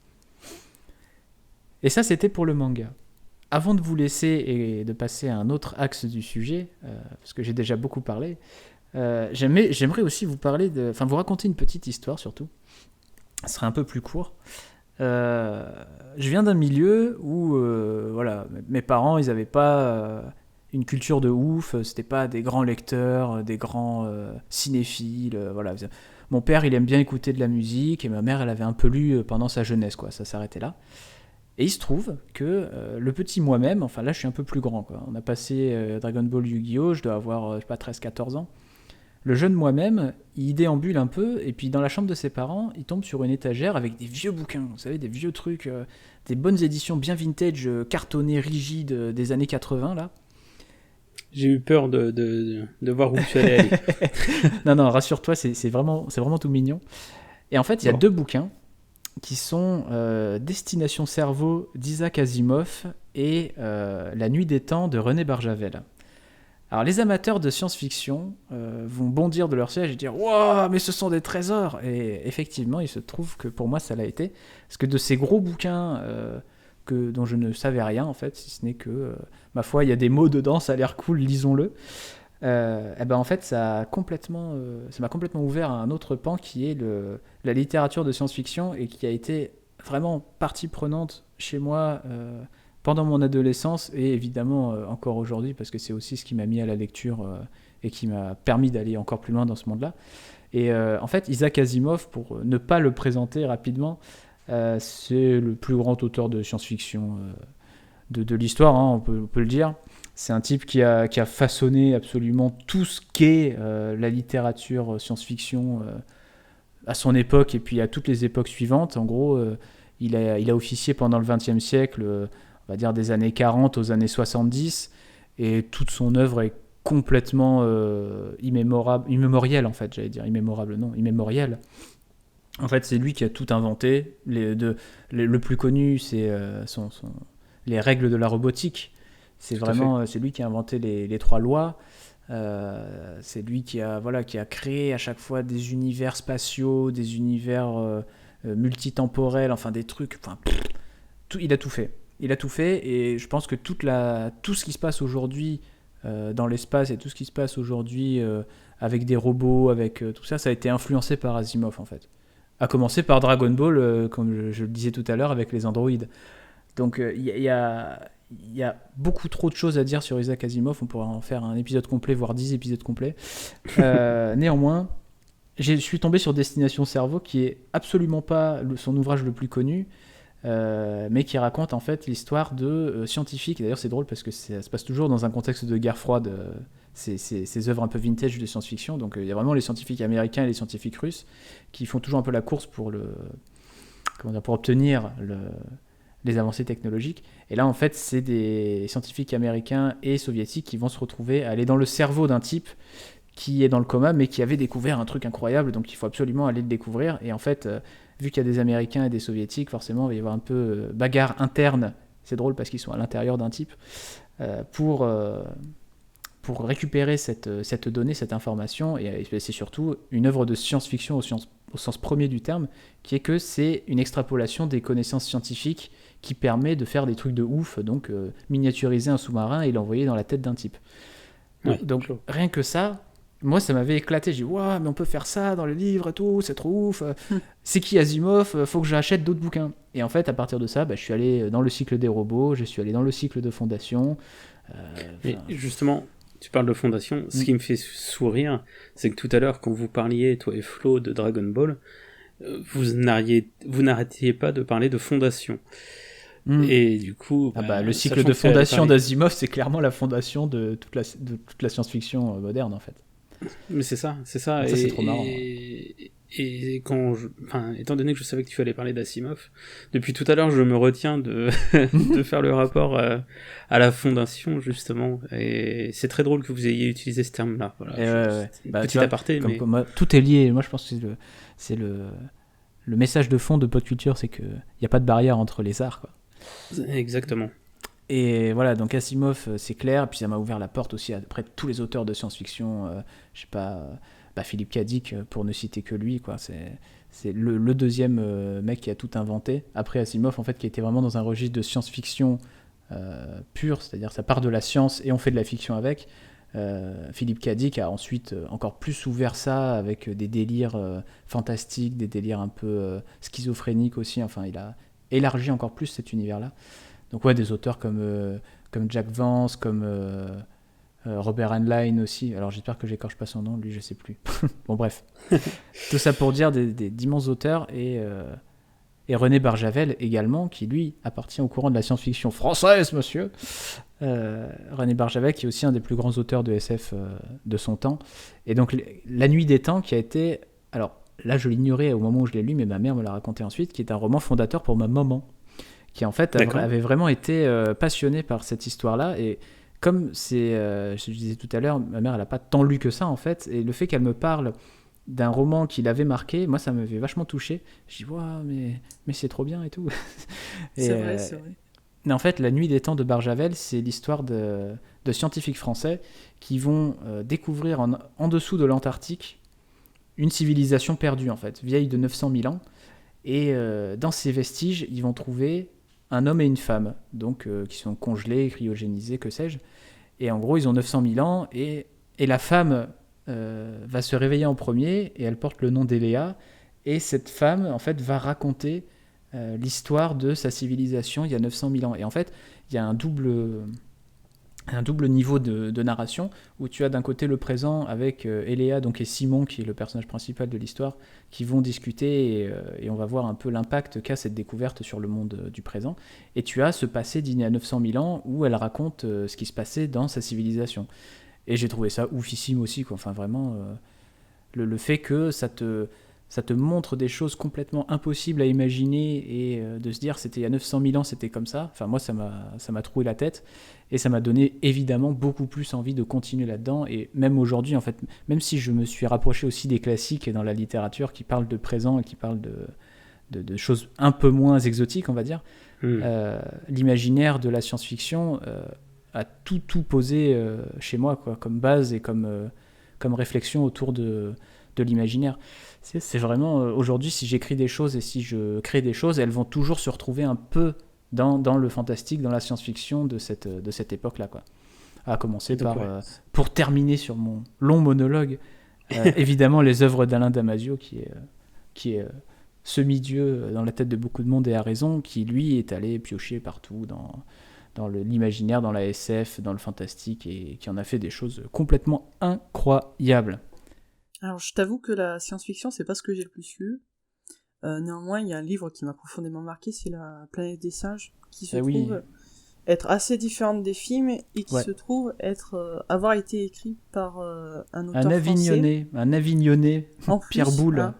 Et ça, c'était pour le manga. Avant de vous laisser et de passer à un autre axe du sujet, parce que j'ai déjà beaucoup parlé, j'aimerais aussi vous vous raconter une petite histoire surtout. Ce serait un peu plus court. Je viens d'un milieu où mes parents, ils n'avaient pas une culture de ouf, c'était pas des grands lecteurs, des grands cinéphiles, voilà. Mon père, il aime bien écouter de la musique et ma mère, elle avait un peu lu pendant sa jeunesse, quoi. Ça s'arrêtait là. Et il se trouve que le petit moi-même, enfin là je suis un peu plus grand, quoi. On a passé Dragon Ball Yu-Gi-Oh! Je dois avoir 13-14 ans. Le jeune moi-même, il déambule un peu, et puis dans la chambre de ses parents, il tombe sur une étagère avec des vieux bouquins, vous savez, des vieux trucs, des bonnes éditions bien vintage, cartonnées, rigides, des années 80, là. J'ai eu peur de voir où tu allais aller. Non, rassure-toi, c'est vraiment tout mignon. Et en fait, il y a deux bouquins qui sont Destination Cerveau d'Isaac Asimov et La Nuit des Temps de René Barjavel. Alors les amateurs de science-fiction vont bondir de leur siège et dire « Wow, mais ce sont des trésors !» Et effectivement, il se trouve que pour moi, ça l'a été. Parce que de ces gros bouquins dont je ne savais rien en fait, si ce n'est que, ma foi, il y a des mots dedans, ça a l'air cool, lisons-le. Et ben en fait, ça m'a complètement ouvert à un autre pan qui est la littérature de science-fiction et qui a été vraiment partie prenante chez moi pendant mon adolescence et évidemment encore aujourd'hui parce que c'est aussi ce qui m'a mis à la lecture et qui m'a permis d'aller encore plus loin dans ce monde-là. Et en fait, Isaac Asimov, pour ne pas le présenter rapidement, c'est le plus grand auteur de science-fiction de l'histoire, hein, on peut le dire. C'est un type qui a façonné absolument tout ce qu'est la littérature science-fiction à son époque et puis à toutes les époques suivantes. En gros, il a officié pendant le XXe siècle, on va dire des années 40 aux années 70, et toute son œuvre est complètement immémorielle en fait, j'allais dire immémorable, non, immémorielle. En fait, c'est lui qui a tout inventé. Le plus connu, c'est les règles de la robotique. C'est lui qui a inventé les 3 lois. C'est lui qui a créé à chaque fois des univers spatiaux, des univers multitemporels, enfin des trucs. Il a tout fait. Il a tout fait et je pense que tout ce qui se passe aujourd'hui dans l'espace et tout ce qui se passe aujourd'hui avec des robots, avec tout ça, ça a été influencé par Asimov en fait. À commencer par Dragon Ball, comme je le disais tout à l'heure, avec les androïdes. Donc il y a beaucoup trop de choses à dire sur Isaac Asimov, on pourrait en faire un épisode complet, voire 10 épisodes complets. Néanmoins, je suis tombé sur Destination Cerveau, qui est absolument pas son ouvrage le plus connu, mais qui raconte en fait l'histoire de scientifiques. Et d'ailleurs c'est drôle parce que ça se passe toujours dans un contexte de guerre froide, ces œuvres un peu vintage de science-fiction. Donc il y a vraiment les scientifiques américains et les scientifiques russes qui font toujours un peu la course pour obtenir les avancées technologiques. Et là, en fait, c'est des scientifiques américains et soviétiques qui vont se retrouver à aller dans le cerveau d'un type qui est dans le coma, mais qui avait découvert un truc incroyable, donc il faut absolument aller le découvrir. Et en fait, vu qu'il y a des Américains et des Soviétiques, forcément, il va y avoir un peu bagarre interne. C'est drôle parce qu'ils sont à l'intérieur d'un type, pour récupérer cette donnée, cette information. Et c'est surtout une œuvre de science-fiction au sens premier du terme, qui est que c'est une extrapolation des connaissances scientifiques qui permet de faire des trucs de ouf, donc miniaturiser un sous-marin et l'envoyer dans la tête d'un type. Donc rien que ça, moi ça m'avait éclaté. J'ai dit waouh, mais on peut faire ça dans les livres et tout, c'est trop ouf. C'est qui Asimov? Faut que j'achète d'autres bouquins. Et en fait, à partir de ça, je suis allé dans le cycle des robots, je suis allé dans le cycle de Fondation. Et justement, tu parles de Fondation, ce qui me fait sourire, c'est que tout à l'heure, quand vous parliez, toi et Flo, de Dragon Ball, vous n'arrêtiez pas de parler de Fondation. Et du coup, le cycle de Fondation d'Asimov, c'est clairement la fondation de toute la science-fiction moderne, en fait. Mais c'est ça. Ça, c'est trop marrant. Et étant donné que je savais que tu allais parler d'Asimov, depuis tout à l'heure, je me retiens de faire le rapport à la Fondation, justement. Et c'est très drôle que vous ayez utilisé ce terme-là. Voilà, petit aparté. Mais... Comme moi, tout est lié. Moi, je pense que c'est le message de fond de Pod Culture, c'est qu'il n'y a pas de barrière entre les arts, quoi. Exactement. Et voilà, donc Asimov, c'est clair. Et puis ça m'a ouvert la porte aussi à près de tous les auteurs de science-fiction. Je sais pas... Philippe K. Dick, pour ne citer que lui, quoi. C'est le deuxième mec qui a tout inventé, après Asimov, en fait, qui était vraiment dans un registre de science-fiction pure, c'est-à-dire ça part de la science et on fait de la fiction avec. Philippe K. Dick a ensuite encore plus ouvert ça avec des délires fantastiques, des délires un peu schizophréniques aussi, enfin il a élargi encore plus cet univers-là. Donc ouais, des auteurs comme Jack Vance, comme... Robert Heinlein aussi, alors j'espère que j'écorche pas son nom, lui je sais plus. Bon bref, tout ça pour dire d'immenses auteurs et René Barjavel également, qui lui appartient au courant de la science-fiction française, monsieur. René Barjavel qui est aussi un des plus grands auteurs de SF de son temps. Et donc La Nuit des Temps qui a été, alors là je l'ignorais au moment où je l'ai lu, mais ma mère me l'a raconté ensuite, qui est un roman fondateur pour ma maman, qui en fait avait vraiment été passionnée par cette histoire-là. Et comme je disais tout à l'heure, ma mère elle n'a pas tant lu que ça en fait, et le fait qu'elle me parle d'un roman qui l'avait marqué, moi ça m'avait vachement touché. Je dis waouh, mais c'est trop bien et tout. C'est vrai. Mais en fait, La Nuit des Temps de Barjavel, c'est l'histoire de scientifiques français qui vont découvrir en dessous de l'Antarctique une civilisation perdue en fait, vieille de 900 000 ans. Et dans ces vestiges, ils vont trouver un homme et une femme, donc qui sont congelés, cryogénisés, que sais-je. Et en gros, ils ont 900 000 ans, et la femme va se réveiller en premier, et elle porte le nom d'Eléa, et cette femme, en fait, va raconter l'histoire de sa civilisation il y a 900 000 ans. Et en fait, il y a un double niveau de narration, où tu as d'un côté le présent avec Eléa donc, et Simon, qui est le personnage principal de l'histoire, qui vont discuter, et on va voir un peu l'impact qu'a cette découverte sur le monde du présent. Et tu as ce passé d'il y a 900 000 ans, où elle raconte ce qui se passait dans sa civilisation. Et j'ai trouvé ça oufissime aussi, quoi. Enfin, vraiment, le fait que ça te montre des choses complètement impossibles à imaginer, et de se dire c'était il y a 900 000 ans, c'était comme ça. Enfin, moi, ça m'a troué la tête, et ça m'a donné évidemment beaucoup plus envie de continuer là-dedans. Et même aujourd'hui, en fait, même si je me suis rapproché aussi des classiques dans la littérature qui parlent de présent et qui parlent de choses un peu moins exotiques, on va dire, l'imaginaire de la science-fiction a tout posé chez moi, quoi, comme base et comme réflexion autour de l'imaginaire. C'est vraiment, aujourd'hui, si j'écris des choses et si je crée des choses, elles vont toujours se retrouver un peu dans le fantastique, dans la science-fiction de cette époque-là, quoi. À commencer par, pour terminer sur mon long monologue, évidemment les œuvres d'Alain Damasio, qui est semi-dieu dans la tête de beaucoup de monde, et a raison, qui lui est allé piocher partout dans l'imaginaire, dans la SF, dans le fantastique, et qui en a fait des choses complètement incroyables. Alors, je t'avoue que la science-fiction, c'est pas ce que j'ai le plus lu. Néanmoins, il y a un livre qui m'a profondément marqué, c'est La planète des singes, qui se trouve être assez différente des films, et qui se trouve avoir été écrit par un auteur français. Un Avignonnais, Pierre Boulle. Hein.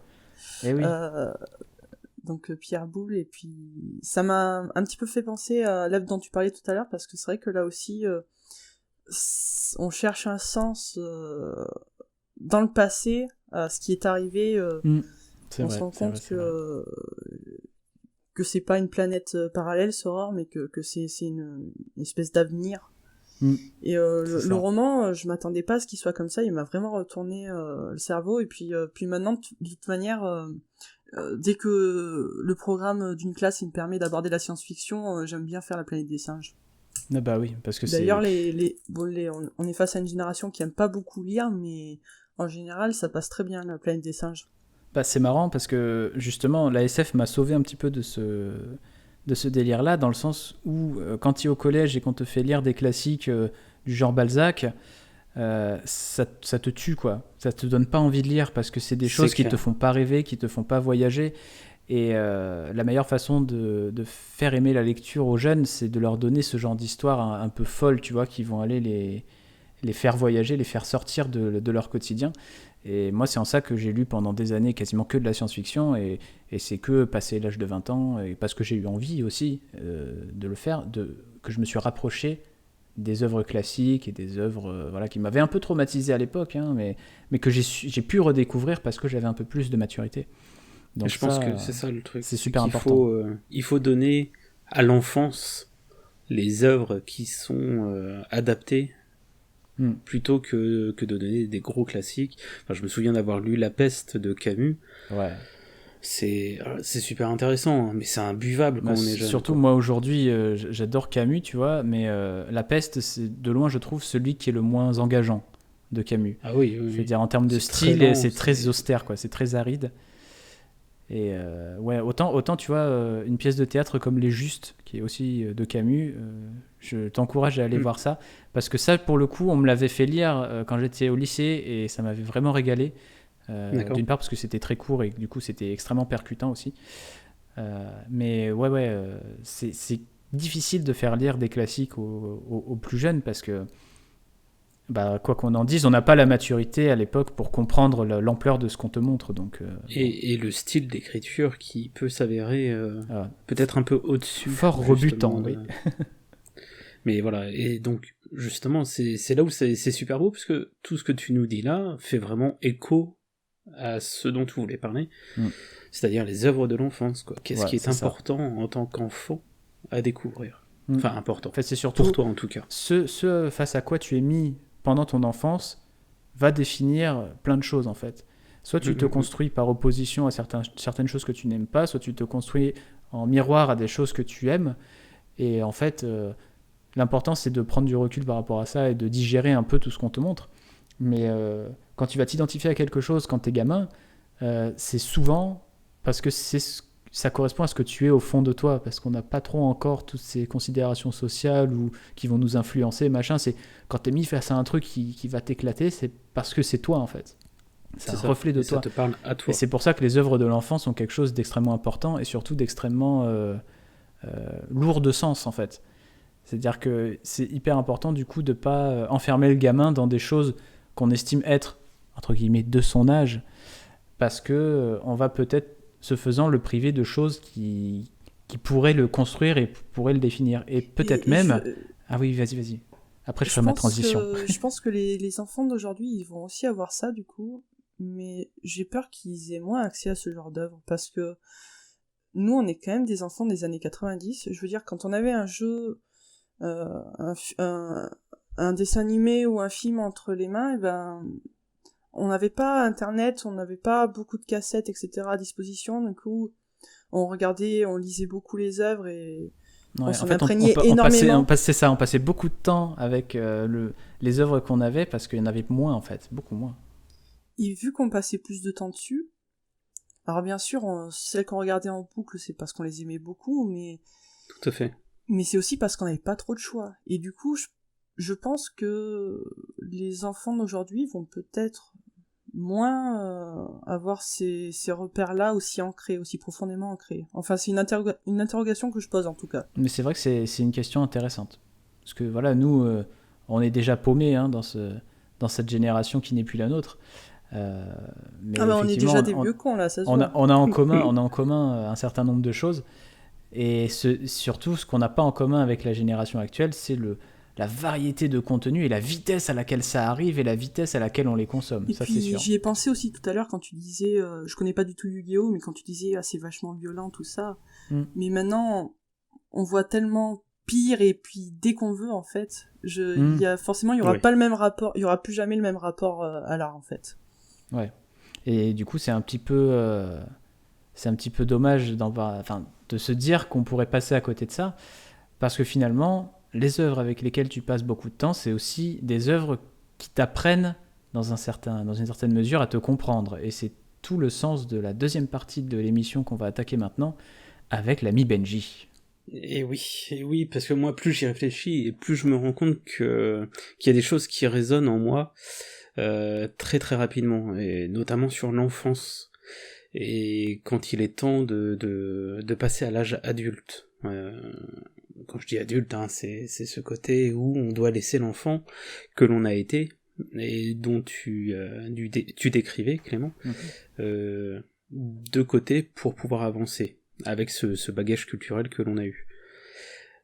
Eh oui. Donc Pierre Boulle, et puis ça m'a un petit peu fait penser à l'œuvre dont tu parlais tout à l'heure, parce que c'est vrai que là aussi, on cherche un sens dans le passé, à ce qui est arrivé. On se rend compte que c'est pas une planète parallèle, Soror, mais que c'est une espèce d'avenir. Et le roman, je m'attendais pas à ce qu'il soit comme ça, il m'a vraiment retourné le cerveau, et puis maintenant, de toute manière, dès que le programme d'une classe il me permet d'aborder la science-fiction, j'aime bien faire La planète des singes. Ah bah oui, parce que d'ailleurs, on est face à une génération qui aime pas beaucoup lire, mais en général, ça passe très bien, La planète des singes. Bah, c'est marrant parce que justement la SF m'a sauvé un petit peu de ce délire-là, dans le sens où quand tu es au collège et qu'on te fait lire des classiques du genre Balzac, ça te tue, quoi. Ça te donne pas envie de lire, parce que c'est des choses qui te font pas rêver, qui te font pas voyager. Et la meilleure façon de faire aimer la lecture aux jeunes, c'est de leur donner ce genre d'histoire un peu folle, tu vois, qui vont aller les faire voyager, les faire sortir de leur quotidien. Et moi, c'est en ça que j'ai lu pendant des années quasiment que de la science-fiction, et c'est que passé l'âge de 20 ans, et parce que j'ai eu envie aussi de le faire, que je me suis rapproché des œuvres classiques et des œuvres qui m'avaient un peu traumatisé à l'époque, hein, mais que j'ai pu redécouvrir parce que j'avais un peu plus de maturité. Donc je pense que c'est ça le truc. C'est super important. Il faut donner à l'enfance les œuvres qui sont adaptées, plutôt que de donner des gros classiques. Enfin, je me souviens d'avoir lu La Peste de Camus. Ouais. C'est super intéressant, mais c'est imbuvable quand on est jeune. Surtout, moi, aujourd'hui, j'adore Camus, tu vois, mais La Peste, c'est de loin, je trouve, celui qui est le moins engageant de Camus. Ah oui. Je veux dire, en termes de style, c'est très austère, quoi. C'est très aride. Et autant tu vois, une pièce de théâtre comme Les Justes, qui est aussi de Camus, je t'encourage à aller voir ça, parce que ça, pour le coup, on me l'avait fait lire quand j'étais au lycée, et ça m'avait vraiment régalé. D'une part parce que c'était très court, et du coup c'était extrêmement percutant aussi. Mais c'est difficile de faire lire des classiques aux plus jeunes, parce que quoi qu'on en dise, on n'a pas la maturité à l'époque pour comprendre l'ampleur de ce qu'on te montre. Donc, et le style d'écriture qui peut s'avérer peut-être un peu au-dessus. Fort rebutant, oui. Mais voilà, et donc justement, c'est là où c'est super beau, parce que tout ce que tu nous dis là fait vraiment écho à ce dont tu voulais parler, c'est-à-dire les œuvres de l'enfance, quoi. Qu'est-ce qui est important en tant qu'enfant à découvrir. Enfin, important. En fait, c'est surtout pour toi en tout cas. Ce face à quoi tu es mis pendant ton enfance va définir plein de choses, en fait. Soit tu te construis par opposition à certaines choses que tu n'aimes pas, soit tu te construis en miroir à des choses que tu aimes. Et en fait, l'important, c'est de prendre du recul par rapport à ça et de digérer un peu tout ce qu'on te montre. Mais quand tu vas t'identifier à quelque chose quand t'es gamin, c'est souvent parce que ça correspond à ce que tu es au fond de toi, parce qu'on n'a pas trop encore toutes ces considérations sociales ou qui vont nous influencer, machin. C'est quand t'es mis face à un truc qui va t'éclater, c'est parce que c'est toi en fait. C'est un reflet de toi. Ça te parle à toi. Et c'est pour ça que les œuvres de l'enfant sont quelque chose d'extrêmement important et surtout d'extrêmement lourd de sens en fait. C'est-à-dire que c'est hyper important du coup de pas enfermer le gamin dans des choses qu'on estime être entre guillemets de son âge, parce que on va peut-être ce faisant le priver de choses qui pourraient le construire et pourraient le définir. Et peut-être même... Ah oui, vas-y. Après, je ferai ma transition. Je pense que les enfants d'aujourd'hui, ils vont aussi avoir ça, du coup. Mais j'ai peur qu'ils aient moins accès à ce genre d'œuvre. Parce que nous, on est quand même des enfants des années 90. Je veux dire, quand on avait un jeu, un dessin animé ou un film entre les mains, et ben... on n'avait pas Internet, on n'avait pas beaucoup de cassettes, etc. à disposition, du coup, on regardait, on lisait beaucoup les œuvres et on s'en imprégnait énormément. On passait beaucoup de temps avec les œuvres qu'on avait parce qu'il y en avait moins, en fait, beaucoup moins. Et vu qu'on passait plus de temps dessus, alors bien sûr, celles qu'on regardait en boucle, c'est parce qu'on les aimait beaucoup, mais... Tout à fait. Mais c'est aussi parce qu'on n'avait pas trop de choix. Et du coup, je pense que les enfants d'aujourd'hui vont peut-être moins avoir ces repères-là aussi ancrés, aussi profondément ancrés. Enfin, c'est une interrogation que je pose en tout cas. Mais c'est vrai que c'est une question intéressante. Parce que voilà, nous, on est déjà paumés dans cette génération qui n'est plus la nôtre. Mais on est déjà des vieux cons là, ça se voit. On a en commun un certain nombre de choses. Et surtout, ce qu'on n'a pas en commun avec la génération actuelle, c'est la variété de contenu et la vitesse à laquelle ça arrive et la vitesse à laquelle on les consomme. Et ça, puis, c'est sûr. J'y ai pensé aussi tout à l'heure quand tu disais, je connais pas du tout Yu-Gi-Oh, mais quand tu disais, c'est vachement violent, tout ça. Mais maintenant, on voit tellement pire et puis dès qu'on veut, en fait, il y aura pas le même rapport, il y aura plus jamais le même rapport à l'art, en fait. Ouais. Et du coup, c'est un petit peu dommage de se dire qu'on pourrait passer à côté de ça, parce que finalement, les œuvres avec lesquelles tu passes beaucoup de temps, c'est aussi des œuvres qui t'apprennent dans une certaine mesure à te comprendre. Et c'est tout le sens de la deuxième partie de l'émission qu'on va attaquer maintenant avec l'ami Benji. Et oui, parce que moi, plus j'y réfléchis et plus je me rends compte qu'il y a des choses qui résonnent en moi très très rapidement, et notamment sur l'enfance. Et quand il est temps de passer à l'âge adulte. Quand je dis adulte, c'est ce côté où on doit laisser l'enfant que l'on a été, et dont tu décrivais, Clément, de côté pour pouvoir avancer avec ce bagage culturel que l'on a eu.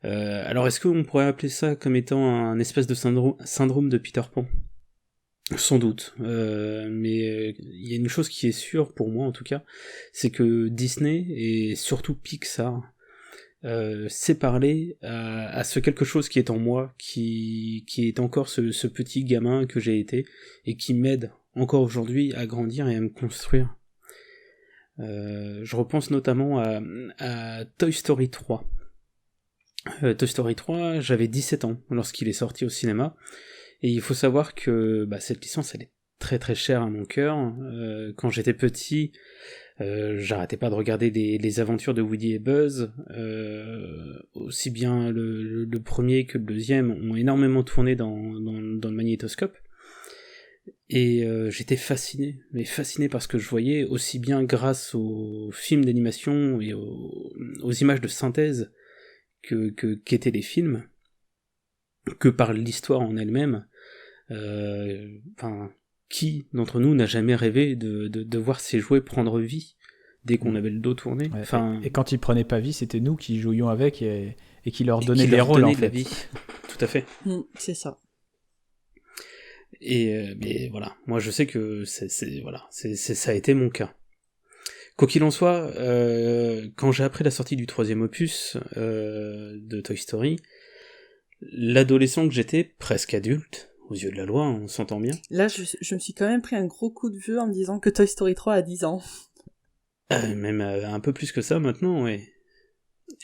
Alors est-ce qu'on pourrait appeler ça comme étant un espèce de syndrome de Peter Pan ? Sans doute, mais il y a une chose qui est sûre, pour moi en tout cas, c'est que Disney, et surtout Pixar, c'est parler à ce quelque chose qui est en moi, qui est encore ce petit gamin que j'ai été, et qui m'aide encore aujourd'hui à grandir et à me construire. Je repense notamment à Toy Story 3. Toy Story 3, j'avais 17 ans lorsqu'il est sorti au cinéma, et il faut savoir que cette licence, elle est très très chère à mon cœur. Quand j'étais petit, j'arrêtais pas de regarder les aventures de Woody et Buzz, aussi bien le premier que le deuxième ont énormément tourné dans le magnétoscope, et j'étais fasciné par ce que je voyais, aussi bien grâce aux films d'animation et aux images de synthèse qu'étaient les films, que par l'histoire en elle-même. Qui d'entre nous n'a jamais rêvé de voir ses jouets prendre vie dès qu'on avait le dos tourné. Et quand ils prenaient pas vie, c'était nous qui jouions avec et qui leur donnaient des rôles en fait. Vie. Tout à fait. C'est ça. Et mais voilà, moi je sais que ça a été mon cas. Quoi qu'il en soit, quand j'ai appris la sortie du 3e opus de Toy Story, l'adolescent que j'étais, presque adulte, aux yeux de la loi, on s'entend bien. Là, je me suis quand même pris un gros coup de vieux en me disant que Toy Story 3 a 10 ans. Même un peu plus que ça maintenant, ouais.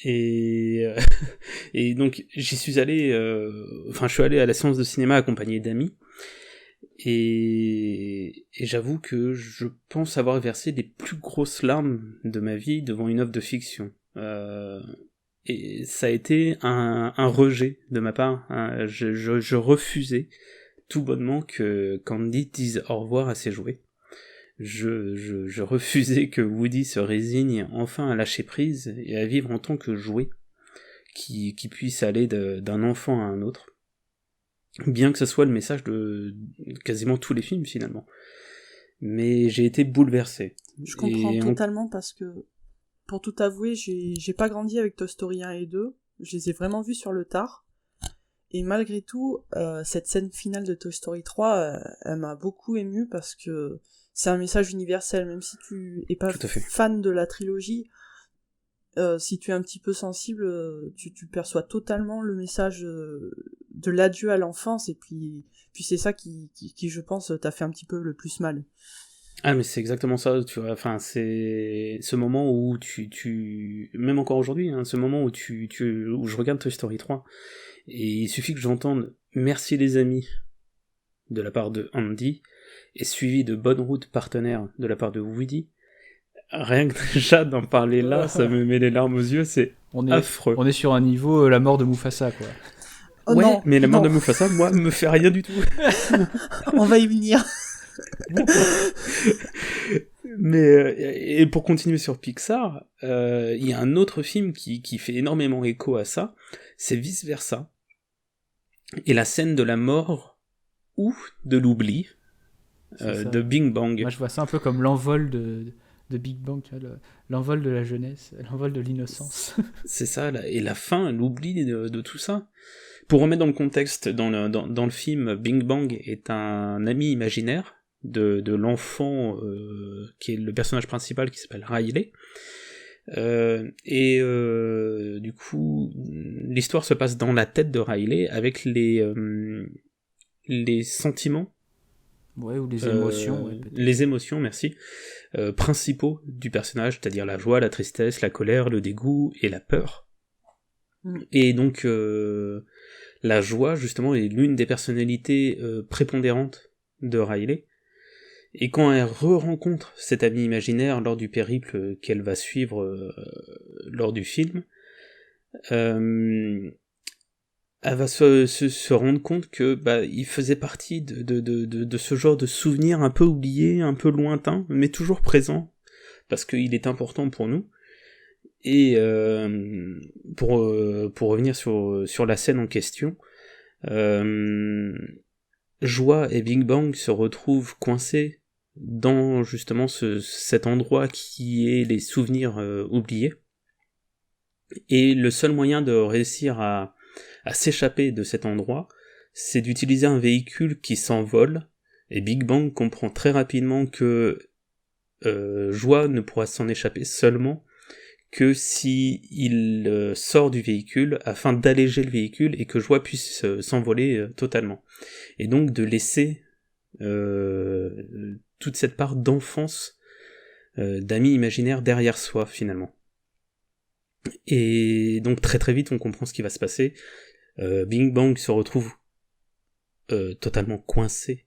Et, et donc j'y suis allé, je suis allé à la séance de cinéma accompagné d'amis, et j'avoue que je pense avoir versé les plus grosses larmes de ma vie devant une œuvre de fiction. Et ça a été un rejet de ma part, hein. Je refusais tout bonnement que Candy dise au revoir à ses jouets. Je refusais que Woody se résigne enfin à lâcher prise et à vivre en tant que jouet qui puisse aller d'un enfant à un autre, bien que ce soit le message de quasiment tous les films finalement. Mais j'ai été bouleversé. Je comprends totalement parce que, pour tout avouer, j'ai pas grandi avec Toy Story 1 et 2, je les ai vraiment vus sur le tard, et malgré tout, cette scène finale de Toy Story 3, elle m'a beaucoup ému parce que c'est un message universel, même si tu es pas fan de la trilogie, si tu es un petit peu sensible, tu perçois totalement le message de l'adieu à l'enfance, et puis c'est ça qui je pense t'a fait un petit peu le plus mal. Ah mais c'est exactement ça, tu vois, enfin c'est ce moment où tu même encore aujourd'hui, hein, ce moment où où je regarde Toy Story 3, et il suffit que j'entende merci les amis de la part de Andy, et suivi de bonne route partenaire de la part de Woody. Rien que déjà d'en parler là, ça me met les larmes aux yeux, c'est affreux. On est sur un niveau la mort de Mufasa, quoi. Oh ouais, non, mais la mort de Mufasa, moi, me fait rien du tout. On va y venir. Mais et pour continuer sur Pixar, il y a un autre film qui fait énormément écho à ça, c'est Vice Versa. Et la scène de la mort ou de l'oubli de Big Bang. Moi je vois ça un peu comme l'envol de Big Bang, tu vois, l'envol de la jeunesse, l'envol de l'innocence. C'est ça, et la fin, l'oubli de tout ça. Pour remettre dans le contexte, dans le film, Big Bang est un ami imaginaire de l'enfant qui est le personnage principal, qui s'appelle Riley. Du coup, l'histoire se passe dans la tête de Riley avec les sentiments. Ouais, ou les émotions. Ouais, les émotions, merci. Principaux du personnage, c'est-à-dire la joie, la tristesse, la colère, le dégoût et la peur. Et donc, la joie, justement, est l'une des personnalités prépondérantes de Riley. Et quand elle re-rencontre cet ami imaginaire lors du périple qu'elle va suivre lors du film, elle va se rendre compte que il faisait partie de ce genre de souvenir un peu oublié, un peu lointain, mais toujours présent, parce qu'il est important pour nous. Et pour revenir sur la scène en question, Joie et Big Bang se retrouvent coincés dans justement cet endroit qui est les souvenirs oubliés, et le seul moyen de réussir à s'échapper de cet endroit, c'est d'utiliser un véhicule qui s'envole, et Big Bang comprend très rapidement que Joie ne pourra s'en échapper seulement que si il sort du véhicule afin d'alléger le véhicule et que Joie puisse s'envoler totalement. Et donc de laisser toute cette part d'enfance, d'amis imaginaires derrière soi finalement. Et donc très très vite on comprend ce qui va se passer. Big Bang se retrouve totalement coincé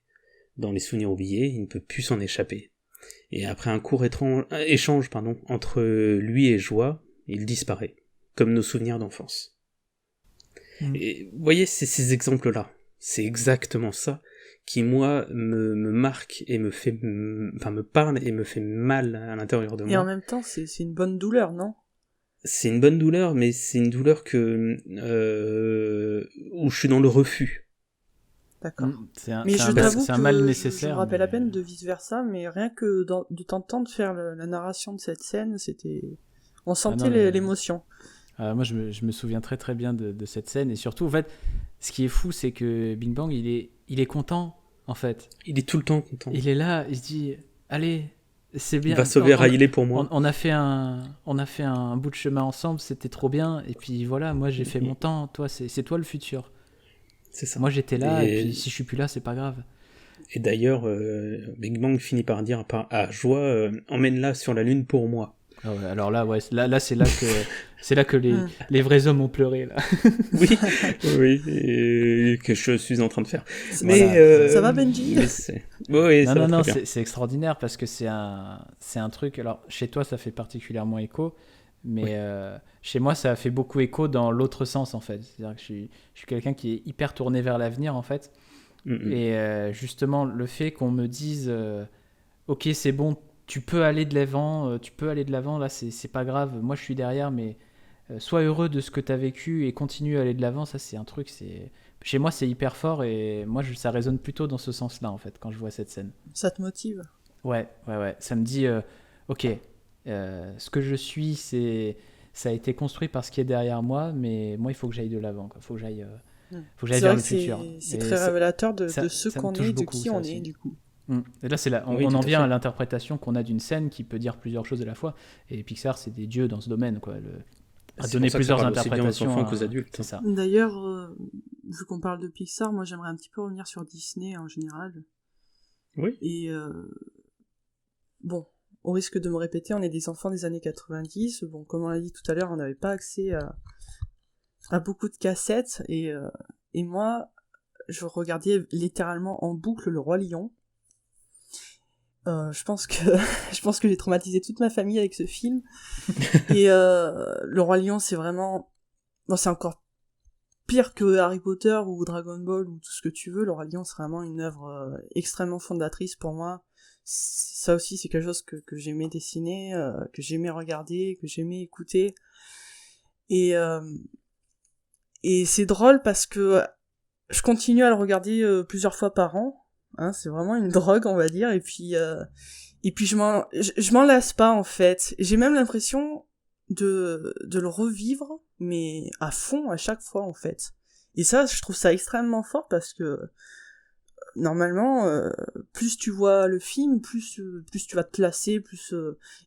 dans les souvenirs oubliés, il ne peut plus s'en échapper. Et après un court échange entre lui et Joie, il disparaît, comme nos souvenirs d'enfance. Et vous voyez, c'est ces exemples-là, c'est exactement ça qui, moi, me marque et me parle et me fait mal à l'intérieur de moi. Et en même temps, c'est une bonne douleur, non ? C'est une bonne douleur, mais c'est une douleur où je suis dans le refus. D'accord. C'est un mal nécessaire. Je me rappelle à peine de Vice Versa, mais rien que de t'entendre faire la narration de cette scène, on sentait l'émotion. Moi, je me souviens très très bien de cette scène, et surtout, en fait, ce qui est fou, c'est que Big Bang, il est content, en fait. Il est tout le temps content. Il est là, il se dit, allez, c'est bien. Il va sauver Riley pour moi. On a fait un bout de chemin ensemble, c'était trop bien, et puis voilà, moi j'ai fait mon temps, toi, c'est toi le futur. C'est ça. Moi j'étais là, et puis si je suis plus là, c'est pas grave. Et d'ailleurs, Big Bang finit par dire à Joie, emmène-la sur la Lune pour moi. Ah ouais, alors là, ouais, là c'est là que les vrais hommes ont pleuré là. Oui, oui, et que je suis en train de faire. Mais Mais ça va, Benji? Oui, Non, ça va non, très bien. c'est extraordinaire parce que c'est un truc. Alors, chez toi, ça fait particulièrement écho, mais chez moi, ça a fait beaucoup écho dans l'autre sens, en fait. C'est-à-dire que je suis quelqu'un qui est hyper tourné vers l'avenir, en fait. Et justement, le fait qu'on me dise ok, c'est bon, tu peux aller de l'avant, là, c'est pas grave, moi je suis derrière, mais sois heureux de ce que tu as vécu et continue à aller de l'avant, ça c'est un truc, chez moi c'est hyper fort et moi ça résonne plutôt dans ce sens-là en fait quand je vois cette scène. Ça te motive? Ouais, ça me dit ok, ce que je suis, ça a été construit par ce qui est derrière moi, mais moi il faut que j'aille de l'avant, quoi. Faut que j'aille C'est vers vrai le que futur. c'est Et très révélateur de ce ça me qu'on touche est, de beaucoup, qui ça on aussi. est, du coup. Et là, Oui, on tout en à vient fait. à l'interprétation qu'on a d'une scène qui peut dire plusieurs choses à la fois. Et Pixar, c'est des dieux dans ce domaine, quoi. À C'est donner pour ça que ça plusieurs parle aussi bien aux interprétations. enfants qu'aux adultes. C'est ça. D'ailleurs, vu qu'on parle de Pixar, moi j'aimerais un petit peu revenir sur Disney en général. Oui. Et bon, au risque de me répéter, on est des enfants des années 90. Bon, comme on l'a dit tout à l'heure, on n'avait pas accès à beaucoup de cassettes. Et moi, je regardais littéralement en boucle Le Roi Lion. Je pense que j'ai traumatisé toute ma famille avec ce film. Et Le Roi Lion, c'est vraiment... Bon, c'est encore pire que Harry Potter ou Dragon Ball ou tout ce que tu veux. Le Roi Lion, c'est vraiment une œuvre extrêmement fondatrice pour moi. Ça aussi, c'est quelque chose que j'aimais dessiner, que j'aimais regarder, que j'aimais écouter. Et c'est drôle parce que je continue à le regarder plusieurs fois par an. Hein, c'est vraiment une drogue, on va dire. Et puis je m'en lasse pas, en fait. J'ai même l'impression de le revivre, mais à fond, à chaque fois, en fait. Et ça, je trouve ça extrêmement fort parce que normalement, plus tu vois le film, plus tu vas te lasser,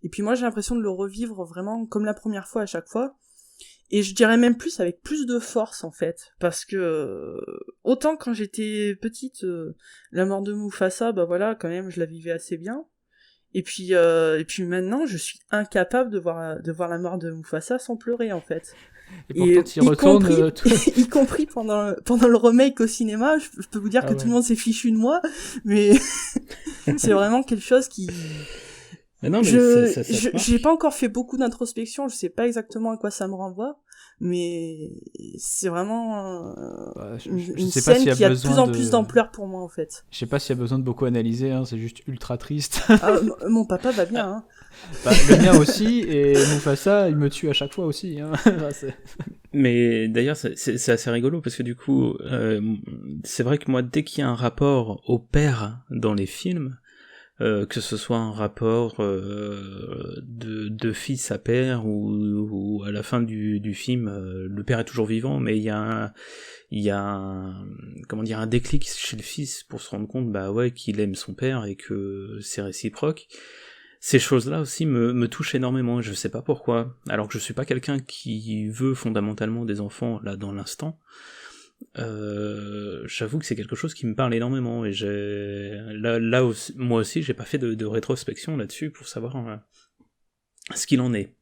et puis moi, j'ai l'impression de le revivre vraiment comme la première fois à chaque fois. Et je dirais même plus avec plus de force en fait, parce que autant quand j'étais petite, la mort de Mufasa, bah voilà, quand même je la vivais assez bien. Et puis maintenant, je suis incapable de voir la mort de Mufasa sans pleurer en fait. Et pourtant, tu y retournes. Y compris pendant le remake au cinéma, je peux vous dire que tout le monde s'est fichu de moi, mais c'est vraiment quelque chose qui... Mais non, mais j'ai pas encore fait beaucoup d'introspection, je sais pas exactement à quoi ça me renvoie, mais c'est vraiment une sais pas scène qui a de plus en de plus d'ampleur pour moi en fait. Je sais pas s'il y a besoin de beaucoup analyser, hein, c'est juste ultra triste. Mon papa va bien, hein. Bah, le mien aussi, et Mufasa, il me tue à chaque fois aussi. Hein. Mais d'ailleurs, c'est assez rigolo parce que du coup, c'est vrai que moi, dès qu'il y a un rapport au père dans les films, que ce soit un rapport de fils à père ou à la fin du film, le père est toujours vivant, mais il y a un déclic chez le fils pour se rendre compte, bah ouais, qu'il aime son père et que c'est réciproque. Ces choses-là aussi me touchent énormément, je sais pas pourquoi, alors que je suis pas quelqu'un qui veut fondamentalement des enfants là dans l'instant. J'avoue que c'est quelque chose qui me parle énormément et là aussi, moi aussi j'ai pas fait de rétrospection là-dessus pour savoir ce qu'il en est.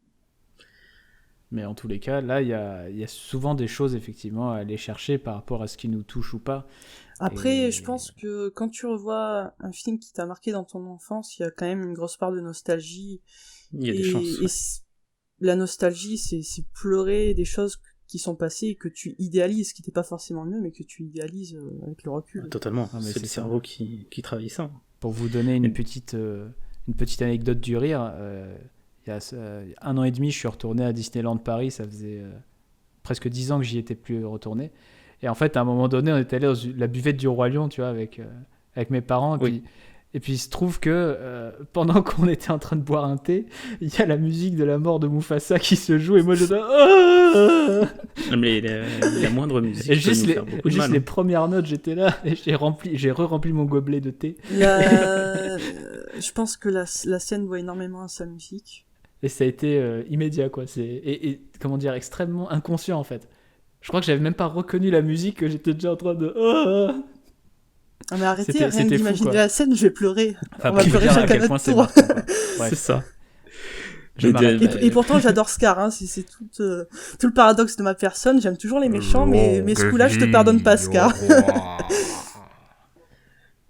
Mais en tous les cas, là il y a souvent des choses effectivement à aller chercher par rapport à ce qui nous touche ou pas. Après, je pense que quand tu revois un film qui t'a marqué dans ton enfance, il y a quand même une grosse part de nostalgie. Il y a des chances. Ouais. Et la nostalgie, c'est pleurer des choses qui sont passées et que tu idéalises, qui n'était pas forcément mieux, mais que tu idéalises avec le recul. Totalement, c'est le cerveau qui travaille ça. Pour vous donner une petite anecdote du rire, il y a 1 an et demi, je suis retourné à Disneyland Paris, ça faisait presque 10 ans que j'y étais plus retourné. Et en fait, à un moment donné, on était allé dans la buvette du Roi Lion, tu vois, avec mes parents. Et puis, il se trouve que pendant qu'on était en train de boire un thé, il y a la musique de la mort de Mufasa qui se joue. Et moi, je dis... Mais la moindre musique et juste les premières notes, j'étais là et j'ai re-rempli mon gobelet de thé. Je pense que la scène voit énormément à sa musique. Et ça a été immédiat, quoi. Et comment dire, extrêmement inconscient, en fait. Je crois que j'avais même pas reconnu la musique, que j'étais déjà en train de... Ah mais arrêtez, rien que d'imaginer la scène, je vais pleurer. Enfin, on va pleurer chacun à notre tour. C'est ça. Et pourtant, j'adore Scar, hein. C'est tout le paradoxe de ma personne. J'aime toujours les méchants, mais ce coup-là, je te pardonne pas, Scar.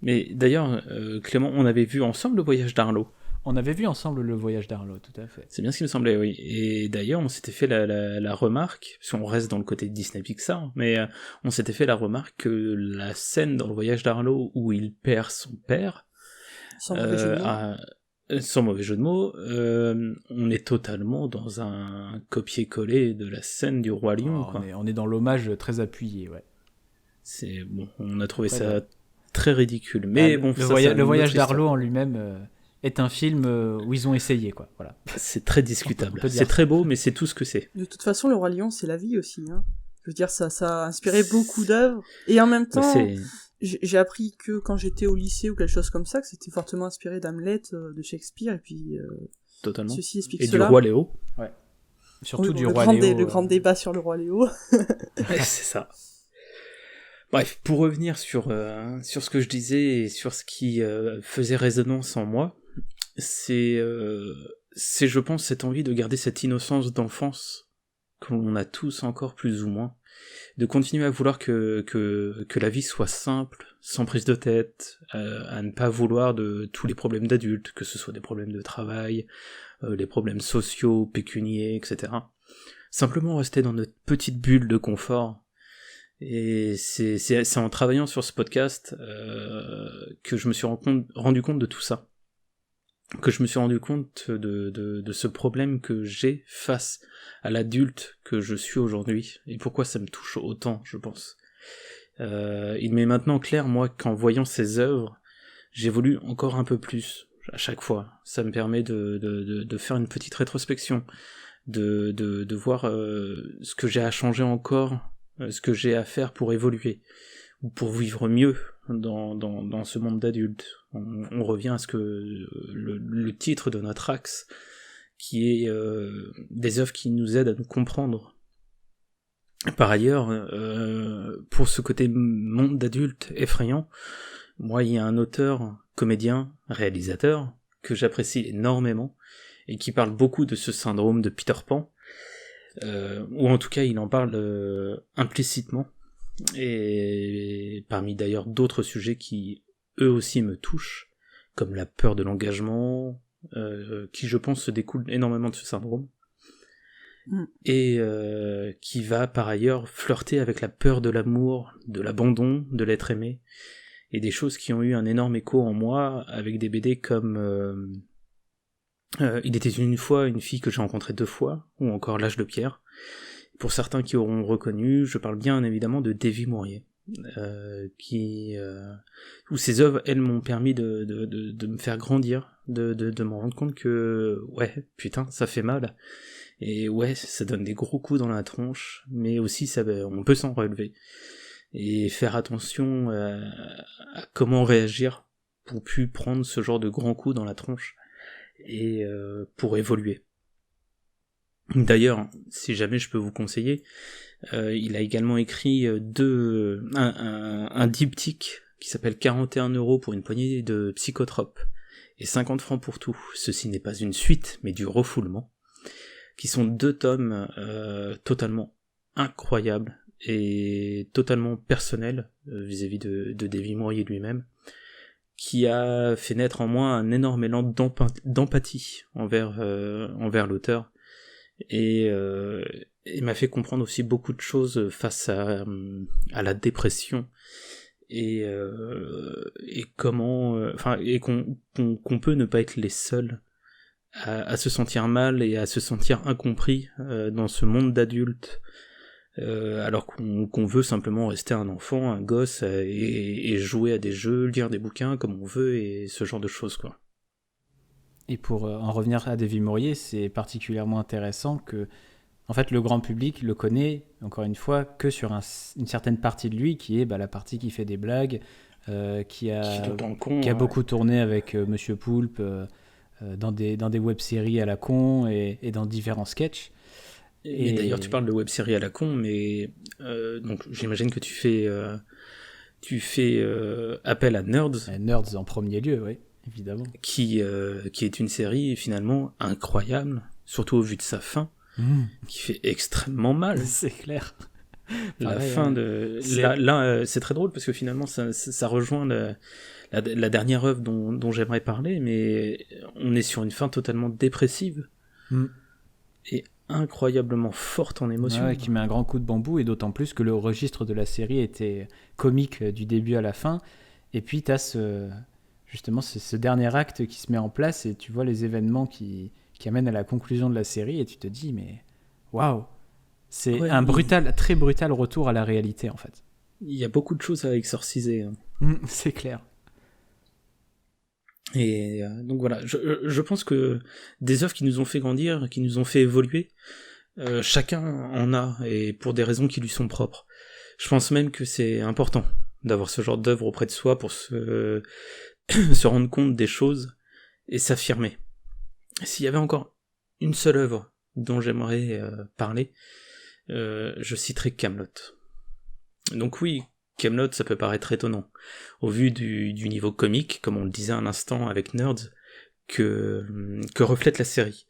Mais d'ailleurs, Clément, on avait vu ensemble le voyage d'Arlo. On avait vu ensemble le voyage d'Arlo, tout à fait. C'est bien ce qui me semblait, oui. Et d'ailleurs, on s'était fait la remarque, si on reste dans le côté Disney Pixar, mais on s'était fait la remarque que la scène dans le voyage d'Arlo où il perd son père, sans mauvais jeu de mots, on est totalement dans un copier-coller de la scène du Roi Lion. On est dans l'hommage très appuyé, ouais. C'est bon, on a trouvé ça très ridicule. Mais bon, le voyage d'Arlo en lui-même est un film où ils ont essayé, quoi. Voilà. C'est très discutable. C'est très beau, mais c'est tout ce que c'est. De toute façon, le Roi Lion, c'est la vie aussi. Hein. Je veux dire, ça a inspiré beaucoup d'œuvres. Et en même temps, j'ai appris que quand j'étais au lycée ou quelque chose comme ça, que c'était fortement inspiré d'Hamlet de Shakespeare. Et puis, totalement. Ceci explique et cela. Du Roi Léo. Ouais. Surtout du Roi Léo. Le grand débat sur le Roi Léo. C'est ça. Bref, pour revenir sur ce que je disais et sur ce qui faisait résonance en moi, c'est je pense cette envie de garder cette innocence d'enfance que l'on a tous encore plus ou moins, de continuer à vouloir que la vie soit simple, sans prise de tête, à ne pas vouloir de tous les problèmes d'adultes, que ce soit des problèmes de travail, les problèmes sociaux, pécuniaires, etc. Simplement rester dans notre petite bulle de confort. Et c'est en travaillant sur ce podcast que je me suis rendu compte de tout ça. Que je me suis rendu compte de ce problème que j'ai face à l'adulte que je suis aujourd'hui, et pourquoi ça me touche autant, je pense. Il m'est maintenant clair, moi, qu'en voyant ces œuvres, j'évolue encore un peu plus, à chaque fois. Ça me permet de faire une petite rétrospection, de voir ce que j'ai à changer encore, ce que j'ai à faire pour évoluer, ou pour vivre mieux dans ce monde d'adultes. On revient à ce que le titre de notre axe, qui est des œuvres qui nous aident à nous comprendre. Par ailleurs, pour ce côté monde d'adulte effrayant, moi il y a un auteur, comédien, réalisateur, que j'apprécie énormément, et qui parle beaucoup de ce syndrome de Peter Pan, ou en tout cas il en parle implicitement, et parmi d'ailleurs d'autres sujets qui eux aussi me touchent, comme la peur de l'engagement, qui je pense se découle énormément de ce syndrome, et qui va par ailleurs flirter avec la peur de l'amour, de l'abandon, de l'être aimé, et des choses qui ont eu un énorme écho en moi, avec des BD comme Il était une fois une fille que j'ai rencontrée 2 fois, ou encore L'âge de pierre. Pour certains qui auront reconnu, je parle bien évidemment de Davy Mourier, où ces œuvres, elles, m'ont permis de me faire grandir, de me rendre compte que, ouais, putain, ça fait mal, et ouais, ça donne des gros coups dans la tronche, mais aussi on peut s'en relever, et faire attention à comment réagir pour plus prendre ce genre de grands coups dans la tronche, et pour évoluer. D'ailleurs, si jamais je peux vous conseiller, il a également écrit un diptyque qui s'appelle 41 € pour une poignée de psychotropes et 50 francs pour tout. Ceci n'est pas une suite, mais du refoulement, qui sont 2 tomes totalement incroyables et totalement personnels vis-à-vis de Davy Mourier lui-même, qui a fait naître en moi un énorme élan d'empathie envers l'auteur, et m'a fait comprendre aussi beaucoup de choses face à la dépression, et comment et qu'on peut ne pas être les seuls à se sentir mal et à se sentir incompris dans ce monde d'adultes, alors qu'on veut simplement rester un enfant, un gosse, et jouer à des jeux, lire des bouquins comme on veut, et ce genre de choses, quoi. Et pour en revenir à Davy Mourier, c'est particulièrement intéressant que, en fait, le grand public le connaît, encore une fois, que sur une certaine partie de lui, qui est la partie qui fait des blagues, qui a beaucoup tourné avec Monsieur Poulpe, dans des web-séries à la con, et dans différents sketchs. Et d'ailleurs, tu parles de web-séries à la con, mais donc j'imagine que tu fais appel à Nerds. Nerds en premier lieu, oui. Évidemment. Qui est une série finalement incroyable, surtout au vu de sa fin, qui fait extrêmement mal. C'est clair. La fin de... Là, c'est très drôle, parce que finalement, ça rejoint la dernière œuvre dont j'aimerais parler, mais on est sur une fin totalement dépressive, et incroyablement forte en émotion. Ouais, qui met un grand coup de bambou, et d'autant plus que le registre de la série était comique du début à la fin, et puis t'as ce dernier acte qui se met en place, et tu vois les événements qui amènent à la conclusion de la série, et tu te dis, mais waouh, c'est un très brutal retour à la réalité, en fait. Il y a beaucoup de choses à exorciser. C'est clair. Et donc voilà, je pense que des œuvres qui nous ont fait grandir, qui nous ont fait évoluer, chacun en a, et pour des raisons qui lui sont propres. Je pense même que c'est important d'avoir ce genre d'œuvre auprès de soi pour se rendre compte des choses et s'affirmer. S'il y avait encore une seule œuvre dont j'aimerais parler, je citerai Kaamelott. Donc oui, Kaamelott, ça peut paraître étonnant, au vu du niveau comique, comme on le disait un instant avec Nerds, que reflète la série.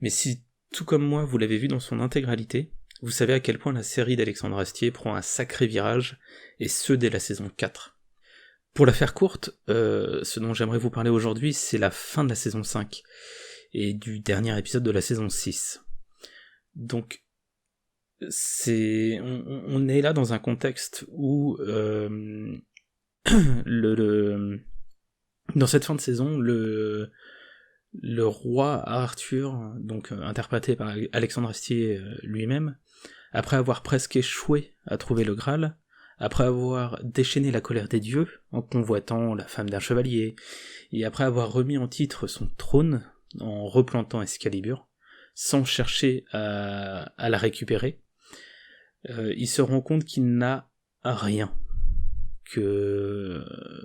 Mais si, tout comme moi, vous l'avez vu dans son intégralité, vous savez à quel point la série d'Alexandre Astier prend un sacré virage, et ce dès la saison 4. Pour la faire courte, ce dont j'aimerais vous parler aujourd'hui, c'est la fin de la saison 5, et du dernier épisode de la saison 6. Donc, on est là dans un contexte où dans cette fin de saison, le roi Arthur, donc interprété par Alexandre Astier lui-même, après avoir presque échoué à trouver le Graal, après avoir déchaîné la colère des dieux en convoitant la femme d'un chevalier, et après avoir remis en titre son trône en replantant Excalibur, sans chercher à la récupérer, il se rend compte qu'il n'a rien, que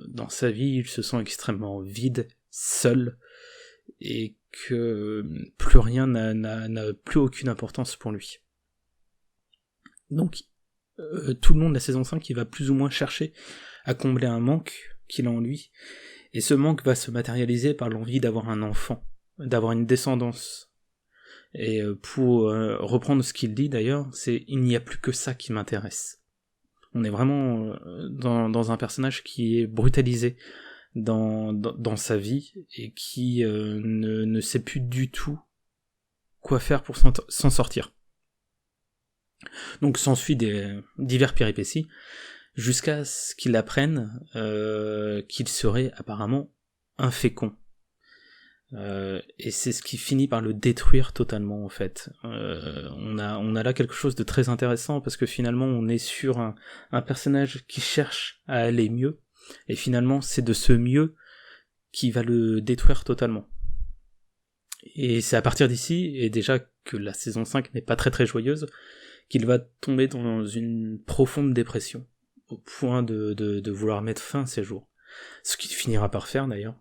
dans sa vie il se sent extrêmement vide, seul, et que plus rien n'a plus aucune importance pour lui. Donc tout le long de la saison 5, il va plus ou moins chercher à combler un manque qu'il a en lui, et ce manque va se matérialiser par l'envie d'avoir un enfant, d'avoir une descendance. Et pour reprendre ce qu'il dit d'ailleurs, c'est « il n'y a plus que ça qui m'intéresse ». On est vraiment dans un personnage qui est brutalisé dans sa vie, et qui ne sait plus du tout quoi faire pour s'en sortir. Donc s'ensuit divers péripéties, jusqu'à ce qu'il apprenne qu'il serait apparemment infécond. Et c'est ce qui finit par le détruire totalement, en fait. On a là quelque chose de très intéressant, parce que finalement on est sur un personnage qui cherche à aller mieux, et finalement c'est de ce mieux qui va le détruire totalement. Et c'est à partir d'ici, et déjà que la saison 5 n'est pas très très joyeuse, qu'il va tomber dans une profonde dépression, au point de vouloir mettre fin à ses jours. Ce qu'il finira par faire d'ailleurs.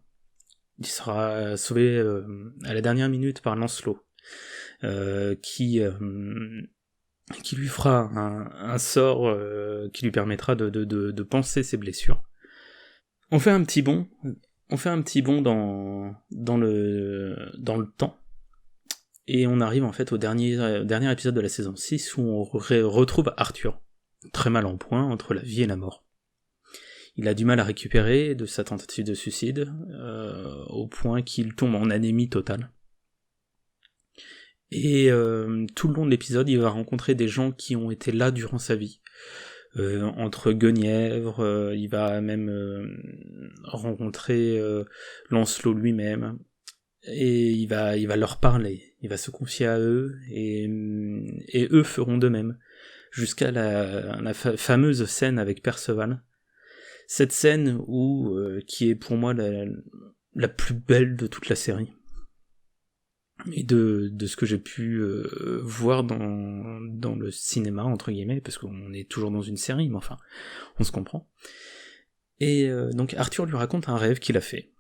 Il sera sauvé à la dernière minute par Lancelot, qui lui fera un sort qui lui permettra de panser ses blessures. On fait un petit bond dans le temps, et on arrive en fait au dernier épisode de la saison 6, où on retrouve Arthur, très mal en point entre la vie et la mort. Il a du mal à récupérer de sa tentative de suicide, au point qu'il tombe en anémie totale. Et tout le long de l'épisode, il va rencontrer des gens qui ont été là durant sa vie. Entre Guenièvre, il va même rencontrer Lancelot lui-même, et il va leur parler, il va se confier à eux, et eux feront de même, jusqu'à la fameuse scène avec Perceval. Cette scène qui est pour moi la plus belle de toute la série, et de ce que j'ai pu voir dans le cinéma, entre guillemets, parce qu'on est toujours dans une série, mais enfin, on se comprend. Et donc Arthur lui raconte un rêve qu'il a fait,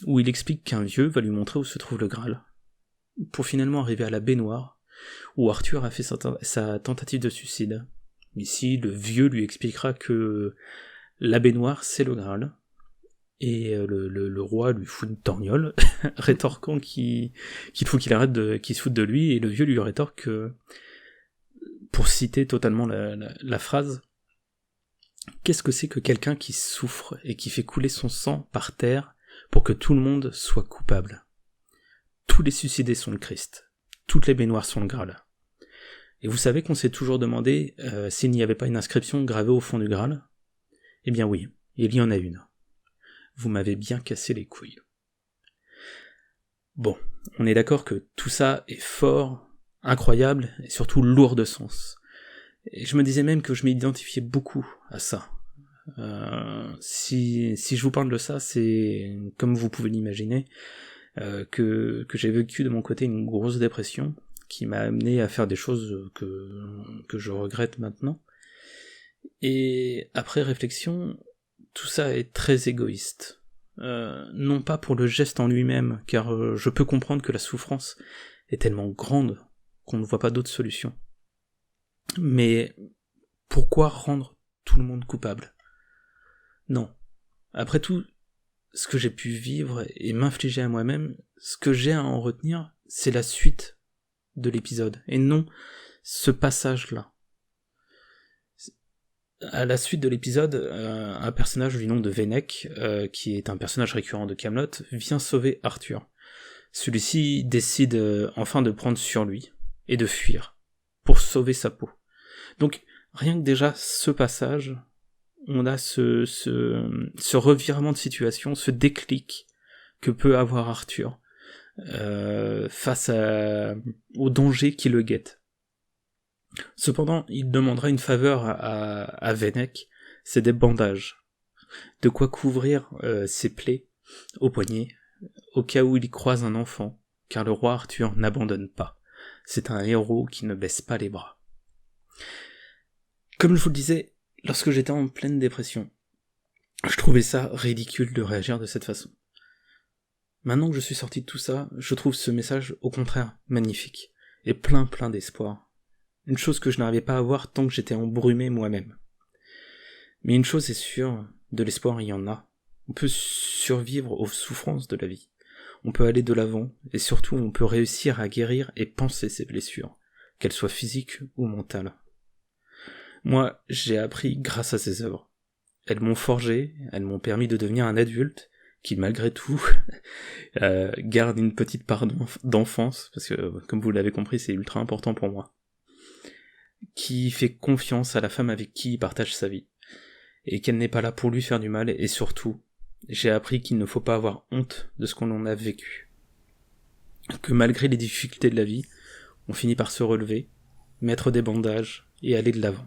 où il explique qu'un vieux va lui montrer où se trouve le Graal, pour finalement arriver à la baignoire, où Arthur a fait sa tentative de suicide. Ici, le vieux lui expliquera que la baignoire, c'est le Graal, Et le roi lui fout une torgnole, rétorquant qu'il faut qu'il arrête qu'il se foute de lui, et le vieux lui rétorque pour citer totalement la phrase, qu'est-ce que c'est que quelqu'un qui souffre et qui fait couler son sang par terre pour que tout le monde soit coupable? Tous les suicidés sont le Christ, toutes les baignoires sont le Graal. Et vous savez qu'on s'est toujours demandé s'il n'y avait pas une inscription gravée au fond du Graal? Eh bien oui, il y en a une. Vous m'avez bien cassé les couilles. Bon, on est d'accord que tout ça est fort, incroyable, et surtout lourd de sens. Et je me disais même que je m'identifiais beaucoup à ça. Si je vous parle de ça, c'est, comme vous pouvez l'imaginer, que j'ai vécu de mon côté une grosse dépression, qui m'a amené à faire des choses que je regrette maintenant. Et après réflexion, tout ça est très égoïste. Non pas pour le geste en lui-même, car je peux comprendre que la souffrance est tellement grande qu'on ne voit pas d'autre solution. Mais pourquoi rendre tout le monde coupable? Non. Après tout, ce que j'ai pu vivre et m'infliger à moi-même, ce que j'ai à en retenir, c'est la suite de l'épisode, et non ce passage-là. À la suite de l'épisode, un personnage du nom de Vennec, qui est un personnage récurrent de Kaamelott, vient sauver Arthur. Celui-ci décide enfin de prendre sur lui, et de fuir, pour sauver sa peau. Donc, rien que déjà ce passage, on a ce revirement de situation, ce déclic que peut avoir Arthur face au danger qui le guette. Cependant, il demandera une faveur à Vennec, c'est des bandages. De quoi couvrir ses plaies au poignet, au cas où il croise un enfant, car le roi Arthur n'abandonne pas. C'est un héros qui ne baisse pas les bras. Comme je vous le disais, lorsque j'étais en pleine dépression, je trouvais ça ridicule de réagir de cette façon. Maintenant que je suis sorti de tout ça, je trouve ce message au contraire magnifique, et plein d'espoir. Une chose que je n'arrivais pas à voir tant que j'étais embrumé moi-même. Mais une chose est sûre, de l'espoir il y en a. On peut survivre aux souffrances de la vie. On peut aller de l'avant, et surtout on peut réussir à guérir et panser ses blessures, qu'elles soient physiques ou mentales. Moi, j'ai appris grâce à ces œuvres. Elles m'ont forgé, elles m'ont permis de devenir un adulte, qui malgré tout garde une petite part d'enfance, parce que comme vous l'avez compris, c'est ultra important pour moi, qui fait confiance à la femme avec qui il partage sa vie, et qu'elle n'est pas là pour lui faire du mal, et surtout, j'ai appris qu'il ne faut pas avoir honte de ce qu'on en a vécu. Que malgré les difficultés de la vie, on finit par se relever, mettre des bandages, et aller de l'avant.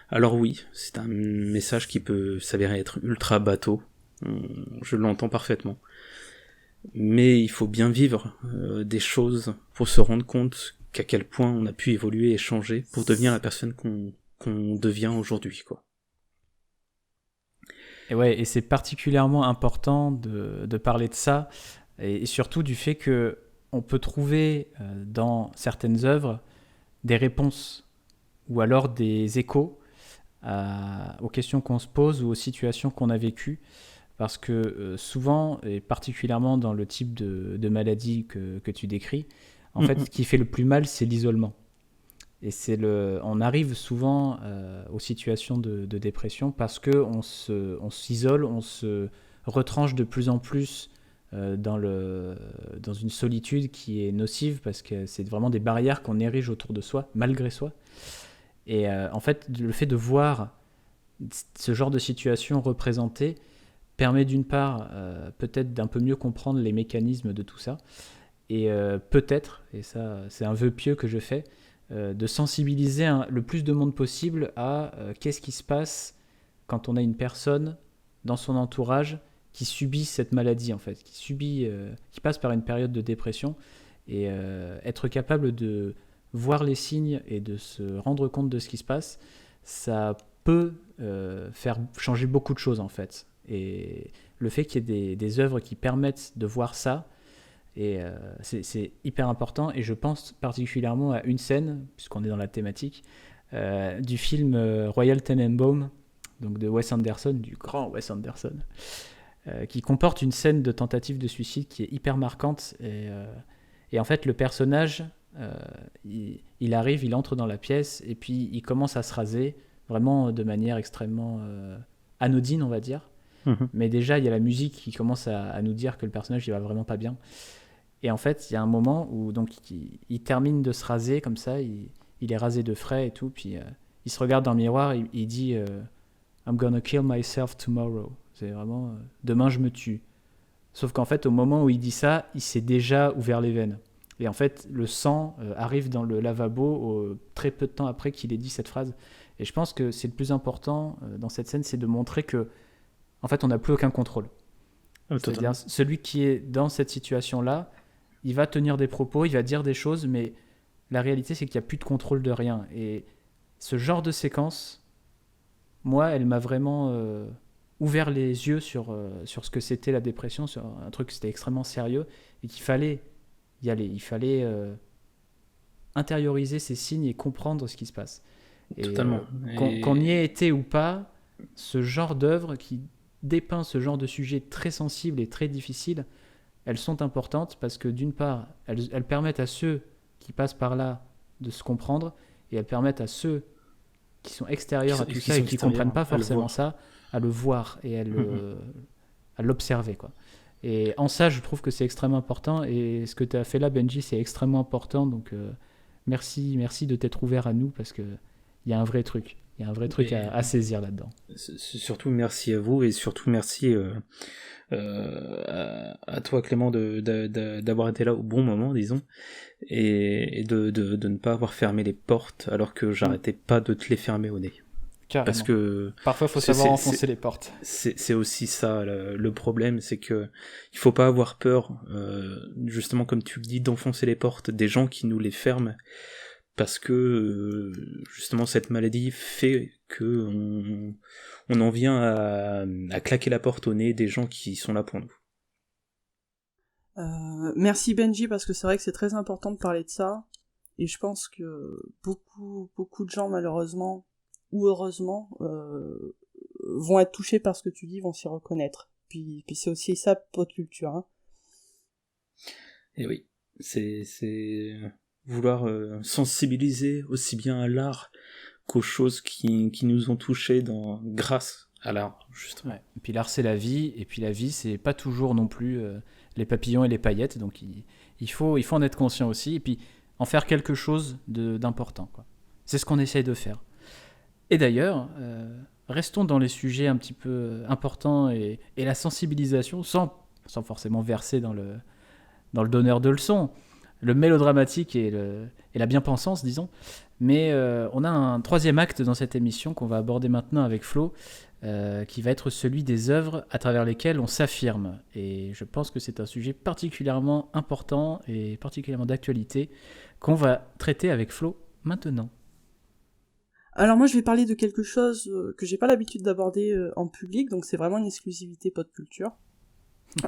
Alors oui, c'est un message qui peut s'avérer être ultra bateau, je l'entends parfaitement. Mais il faut bien vivre des choses pour se rendre compte qu'à quel point on a pu évoluer et changer pour devenir la personne qu'on devient aujourd'hui, quoi. Et ouais, et c'est particulièrement important de parler de ça, et surtout du fait que on peut trouver dans certaines œuvres des réponses ou alors des échos aux questions qu'on se pose ou aux situations qu'on a vécues. Parce que souvent, et particulièrement dans le type de maladie que tu décris, en fait, ce qui fait le plus mal, c'est l'isolement. Et on arrive souvent aux situations de dépression parce qu'on s'isole, on se retranche de plus en plus dans une solitude qui est nocive, parce que c'est vraiment des barrières qu'on érige autour de soi, malgré soi. Et en fait, le fait de voir ce genre de situation représentée permet d'une part peut-être d'un peu mieux comprendre les mécanismes de tout ça, et peut-être, et ça c'est un vœu pieux que je fais, de sensibiliser le plus de monde possible à qu'est-ce qui se passe quand on a une personne dans son entourage qui subit cette maladie, en fait, qui passe par une période de dépression, et être capable de voir les signes et de se rendre compte de ce qui se passe, ça peut faire changer beaucoup de choses, en fait. Et le fait qu'il y ait des œuvres qui permettent de voir ça, c'est hyper important. Et je pense particulièrement à une scène, puisqu'on est dans la thématique, du film Royal Tenenbaum, donc de Wes Anderson, du grand Wes Anderson, qui comporte une scène de tentative de suicide qui est hyper marquante. Et en fait, le personnage, il arrive, il entre dans la pièce et puis il commence à se raser, vraiment de manière extrêmement anodine, on va dire. Mais déjà, il y a la musique qui commence à nous dire que le personnage, il va vraiment pas bien. Et en fait, il y a un moment où donc, il termine de se raser comme ça, il est rasé de frais et tout, puis il se regarde dans le miroir, il dit I'm gonna kill myself tomorrow. C'est vraiment demain je me tue. Sauf qu'en fait, au moment où il dit ça, il s'est déjà ouvert les veines. Et en fait, le sang arrive dans le lavabo très peu de temps après qu'il ait dit cette phrase. Et je pense que c'est le plus important dans cette scène, c'est de montrer que, en fait, on n'a plus aucun contrôle. C'est-à-dire, celui qui est dans cette situation-là, il va tenir des propos, il va dire des choses, mais la réalité, c'est qu'il n'y a plus de contrôle de rien. Et ce genre de séquence, moi, elle m'a vraiment ouvert les yeux sur ce que c'était la dépression, sur un truc qui était extrêmement sérieux et qu'il fallait y aller. Il fallait intérioriser ces signes et comprendre ce qui se passe. Et, Totalement. Qu'on y ait été ou pas, ce genre d'œuvre qui dépeint ce genre de sujet très sensible et très difficile, elles sont importantes parce que d'une part, elles permettent à ceux qui passent par là de se comprendre et elles permettent à ceux qui sont extérieurs à tout ça et qui ne comprennent pas forcément ça, à le voir et à l'observer, quoi. Et en ça, je trouve que c'est extrêmement important et ce que tu as fait là, Benji, c'est extrêmement important. Donc, merci de t'être ouvert à nous parce qu'il y a un vrai truc. Il y a un vrai truc à saisir là-dedans. Surtout merci à vous et surtout merci à toi Clément d'avoir été là au bon moment, disons, et de ne pas avoir fermé les portes alors que j'arrêtais pas de te les fermer au nez. Carrément. Parce que parfois il faut savoir enfoncer les portes. C'est aussi ça le problème, c'est que il faut pas avoir peur, justement comme tu le dis, d'enfoncer les portes des gens qui nous les ferment. Parce que justement cette maladie fait que on en vient à claquer la porte au nez des gens qui sont là pour nous. Merci Benji, parce que c'est vrai que c'est très important de parler de ça, et je pense que beaucoup de gens malheureusement ou heureusement vont être touchés par ce que tu dis, vont s'y reconnaître. Puis c'est aussi ça, pop culture. Hein. Et oui, c'est vouloir sensibiliser aussi bien à l'art qu'aux choses qui nous ont touchés grâce à l'art, justement. Ouais. Et puis l'art, c'est la vie, et puis la vie, c'est pas toujours non plus les papillons et les paillettes, donc il faut en être conscient aussi, et puis en faire quelque chose d'important, quoi. C'est ce qu'on essaye de faire. Et d'ailleurs, restons dans les sujets un petit peu importants et la sensibilisation, sans forcément verser dans le donneur de leçons, le mélodramatique et la bien-pensance, disons. Mais on a un troisième acte dans cette émission qu'on va aborder maintenant avec Flo, qui va être celui des œuvres à travers lesquelles on s'affirme. Et je pense que c'est un sujet particulièrement important et particulièrement d'actualité qu'on va traiter avec Flo maintenant. Alors moi je vais parler de quelque chose que j'ai pas l'habitude d'aborder en public, donc c'est vraiment une exclusivité pop culture.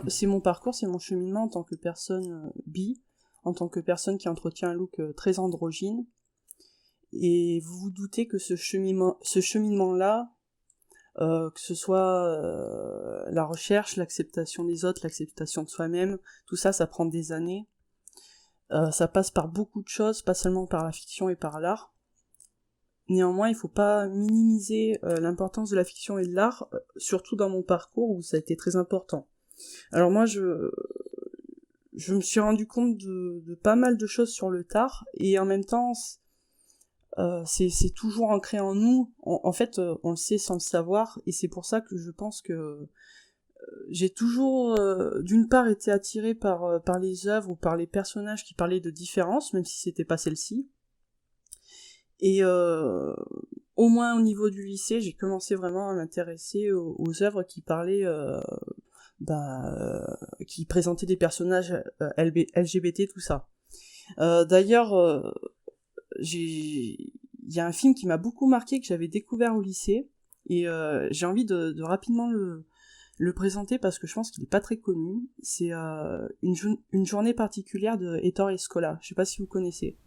C'est mon parcours, c'est mon cheminement en tant que personne bi, en tant que personne qui entretient un look très androgyne. Et vous vous doutez que ce cheminement-là, que ce soit la recherche, l'acceptation des autres, l'acceptation de soi-même, tout ça, ça prend des années. Ça passe par beaucoup de choses, pas seulement par la fiction et par l'art. Néanmoins, il faut pas minimiser l'importance de la fiction et de l'art, surtout dans mon parcours où ça a été très important. Alors moi, je me suis rendu compte de pas mal de choses sur le tard, et en même temps, c'est toujours ancré en nous. En fait, on le sait sans le savoir, et c'est pour ça que je pense que j'ai toujours, d'une part, été attirée par les œuvres ou par les personnages qui parlaient de différence, même si c'était pas celle-ci. Et au moins au niveau du lycée, j'ai commencé vraiment à m'intéresser aux œuvres qui parlaient, qui présentaient des personnages LGBT, tout ça. D'ailleurs, il y a un film qui m'a beaucoup marqué, que j'avais découvert au lycée, et j'ai envie de rapidement le présenter parce que je pense qu'il est pas très connu. C'est une journée particulière de Ettore Scola. Je sais pas si vous connaissez.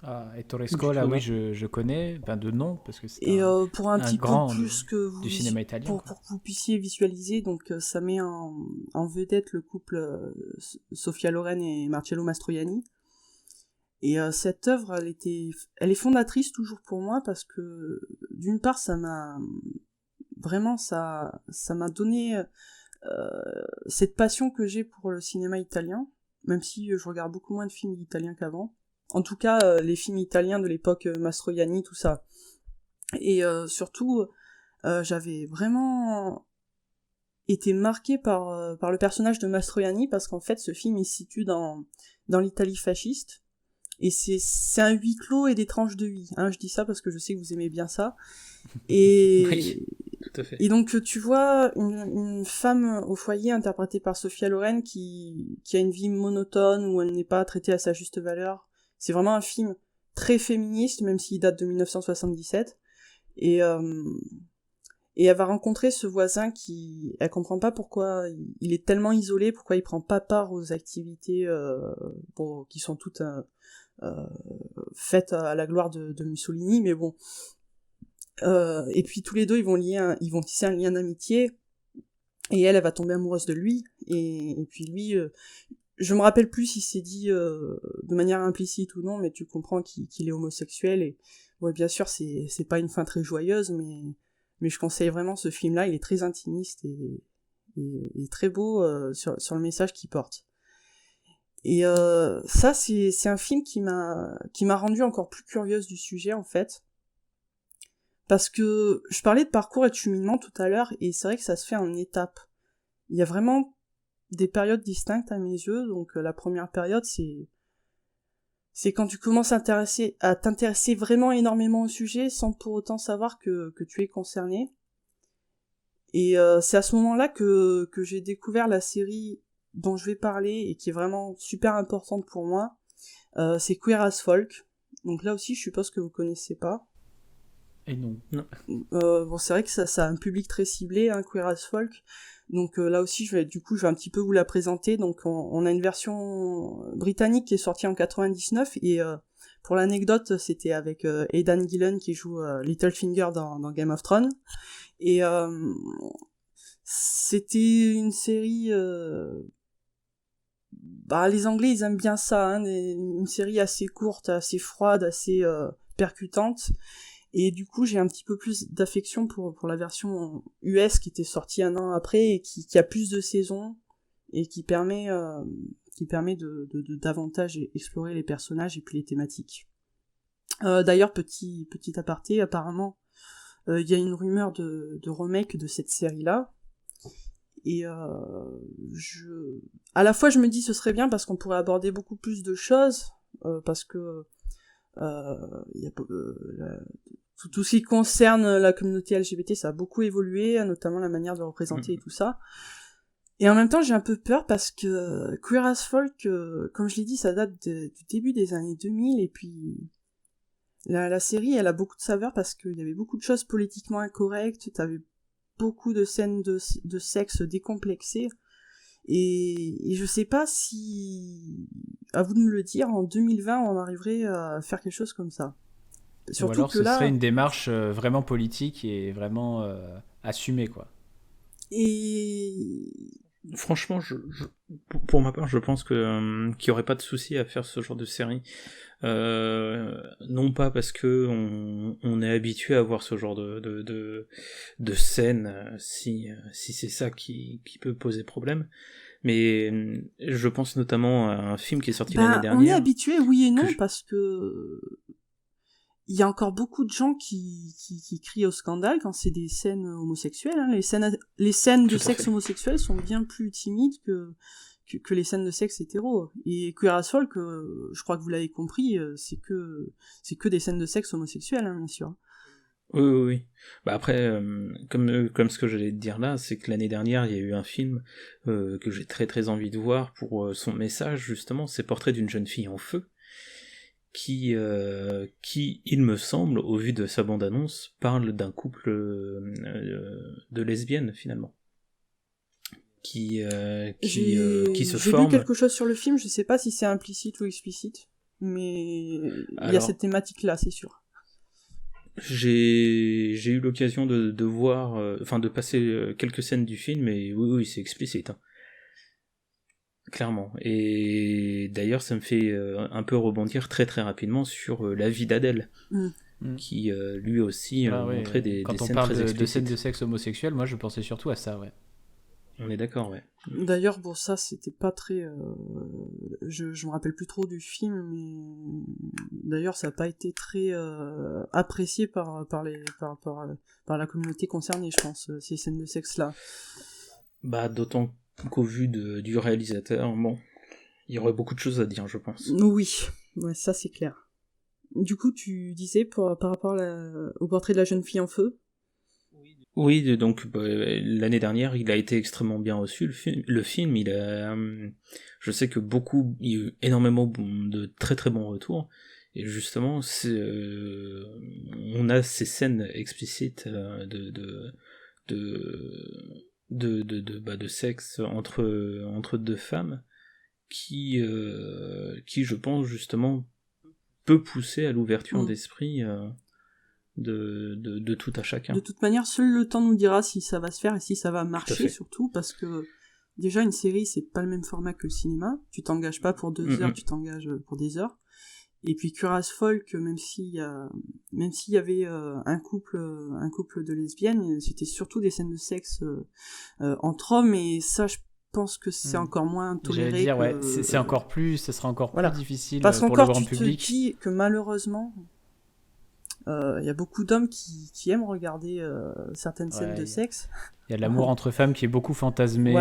Ah, et Torresco, là, oui, je connais, de nom, parce que c'est Et pour un petit peu grand plus que vous, du cinéma italien. pour que vous puissiez visualiser, donc ça met en vedette le couple Sofia Loren et Marcello Mastroianni. Et cette œuvre, elle est fondatrice toujours pour moi parce que d'une part, ça m'a donné cette passion que j'ai pour le cinéma italien, même si je regarde beaucoup moins de films italiens qu'avant. En tout cas, les films italiens de l'époque Mastroianni, tout ça. Et surtout, j'avais vraiment été marquée par le personnage de Mastroianni parce qu'en fait, ce film il se situe dans l'Italie fasciste. Et c'est un huis clos et des tranches de vie. Hein, je dis ça parce que je sais que vous aimez bien ça. Et, oui, tout à fait. Et donc tu vois une femme au foyer interprétée par Sofia Loren qui a une vie monotone où elle n'est pas traitée à sa juste valeur. C'est vraiment un film très féministe, même s'il date de 1977. Et elle va rencontrer ce voisin elle comprend pas pourquoi il est tellement isolé, pourquoi il prend pas part aux activités qui sont toutes faites à la gloire de Mussolini, mais bon. Et puis tous les deux ils vont tisser un lien d'amitié, et elle va tomber amoureuse de lui, et puis lui, je me rappelle plus si c'est dit de manière implicite ou non, mais tu comprends qu'il est homosexuel, et ouais, bien sûr c'est pas une fin très joyeuse, mais je conseille vraiment ce film-là, il est très intimiste et très beau sur le message qu'il porte. Et ça, c'est un film qui m'a rendu encore plus curieuse du sujet, en fait. Parce que je parlais de parcours et de cheminement tout à l'heure, et c'est vrai que ça se fait en étapes. Il y a vraiment des périodes distinctes à mes yeux, donc la première période, c'est quand tu commences à t'intéresser vraiment énormément au sujet, sans pour autant savoir que tu es concerné. Et c'est à ce moment-là que j'ai découvert la série dont je vais parler, et qui est vraiment super importante pour moi, c'est Queer as Folk. Donc là aussi, je suppose que vous connaissez pas. Et non. Bon, c'est vrai que ça a un public très ciblé, hein, Queer as Folk. Donc là aussi, je vais un petit peu vous la présenter. Donc on a une version britannique qui est sortie en 99, et pour l'anecdote, c'était avec Aidan Gillen qui joue Littlefinger dans Game of Thrones. Et c'était une série... les Anglais, ils aiment bien ça, hein, une série assez courte, assez froide, assez percutante. Et du coup, j'ai un petit peu plus d'affection pour la version US qui était sortie un an après, et qui a plus de saisons, et qui permet de davantage explorer les personnages et puis les thématiques. D'ailleurs, petit aparté, apparemment, il y a une rumeur de remake de cette série-là. Et à la fois je me dis ce serait bien parce qu'on pourrait aborder beaucoup plus de choses, parce que tout ce qui concerne la communauté LGBT, ça a beaucoup évolué, notamment la manière de représenter et tout ça. Et en même temps, j'ai un peu peur parce que Queer as Folk, comme je l'ai dit, ça date du début des années 2000, et puis la série, elle a beaucoup de saveur parce qu'il y avait beaucoup de choses politiquement incorrectes, t'avais beaucoup de scènes de sexe décomplexées, et je sais pas si, à vous de me le dire, en 2020 on arriverait à faire quelque chose comme ça. Surtout ou alors que ce serait une démarche vraiment politique et vraiment assumée, quoi. Et franchement, pour ma part, je pense que qu'il y aurait pas de souci à faire ce genre de série. Non pas parce que on est habitué à voir ce genre de scène, si c'est ça qui peut poser problème, mais je pense notamment à un film qui est sorti l'année dernière. On est habitué, oui et non, parce que il y a encore beaucoup de gens qui crient au scandale quand c'est des scènes homosexuelles, hein. Les scènes de sexe homosexuel sont bien plus timides que les scènes de sexe hétéro. Et Queer as Folk, je crois que vous l'avez compris, c'est que des scènes de sexe homosexuel, hein, bien sûr. Oui. Bah après, comme ce que j'allais te dire là, c'est que l'année dernière, il y a eu un film que j'ai très très envie de voir pour son message, justement, c'est Portrait d'une jeune fille en feu, qui, il me semble, au vu de sa bande-annonce, parle d'un couple de lesbiennes, finalement. Qui se forme. J'ai lu quelque chose sur le film, je sais pas si c'est implicite ou explicite. mais il y a Alors, cette thématique-là, c'est sûr. j'ai eu l'occasion de voir, de passer quelques scènes du film, et oui, c'est explicite, hein. Clairement. Et d'ailleurs, ça me fait un peu rebondir très très rapidement sur la vie d'Adèle, qui lui aussi montrait des Quand on scènes parle très de explicites. scènes de sexe homosexuel, moi je pensais surtout à ça, ouais. On est d'accord, ouais. D'ailleurs, bon, ça, c'était pas très... je me rappelle plus trop du film, mais... D'ailleurs, ça a pas été très apprécié par la communauté concernée, je pense, ces scènes de sexe-là. Bah, d'autant qu'au vu du réalisateur, bon, il y aurait beaucoup de choses à dire, je pense. Oui, ouais, ça c'est clair. Du coup, tu disais, par rapport au portrait de la jeune fille en feu. Oui, donc l'année dernière, il a été extrêmement bien reçu. Le film, je sais que il y a eu énormément de très très bons retours. Et justement, on a ces scènes explicites de sexe entre deux femmes qui, je pense justement, peut pousser à l'ouverture d'esprit. De tout à chacun. De toute manière, seul le temps nous dira si ça va se faire et si ça va marcher, surtout parce que déjà une série c'est pas le même format que le cinéma, tu t'engages pas pour 2 heures, tu t'engages pour des heures. Et puis Curious Folk, même s'il y avait un couple de lesbiennes, c'était surtout des scènes de sexe entre hommes, et ça je pense que c'est encore moins toléré. J'allais dire, c'est encore plus, ça sera encore plus difficile parce pour le grand public. Parce qu'encore tu te dis que malheureusement y a beaucoup d'hommes qui aiment regarder certaines scènes de sexe. Il y a l'amour entre femmes qui est beaucoup fantasmé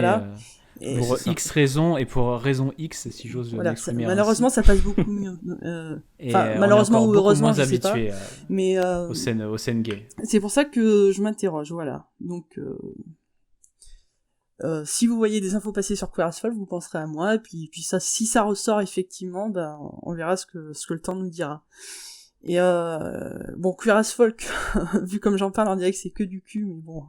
pour X raisons, et pour raison X, si j'ose m'exprimer. Malheureusement, ça passe beaucoup mieux. Malheureusement ou heureusement, je sais pas. Mais aux scènes gays. C'est pour ça que je m'interroge, voilà. Donc, si vous voyez des infos passer sur Queer as Folk, vous penserez à moi. Et puis ça, si ça ressort effectivement, on verra ce que le temps nous dira. Et bon, Queer as Folk, vu comme j'en parle, on dirait que c'est que du cul, mais bon,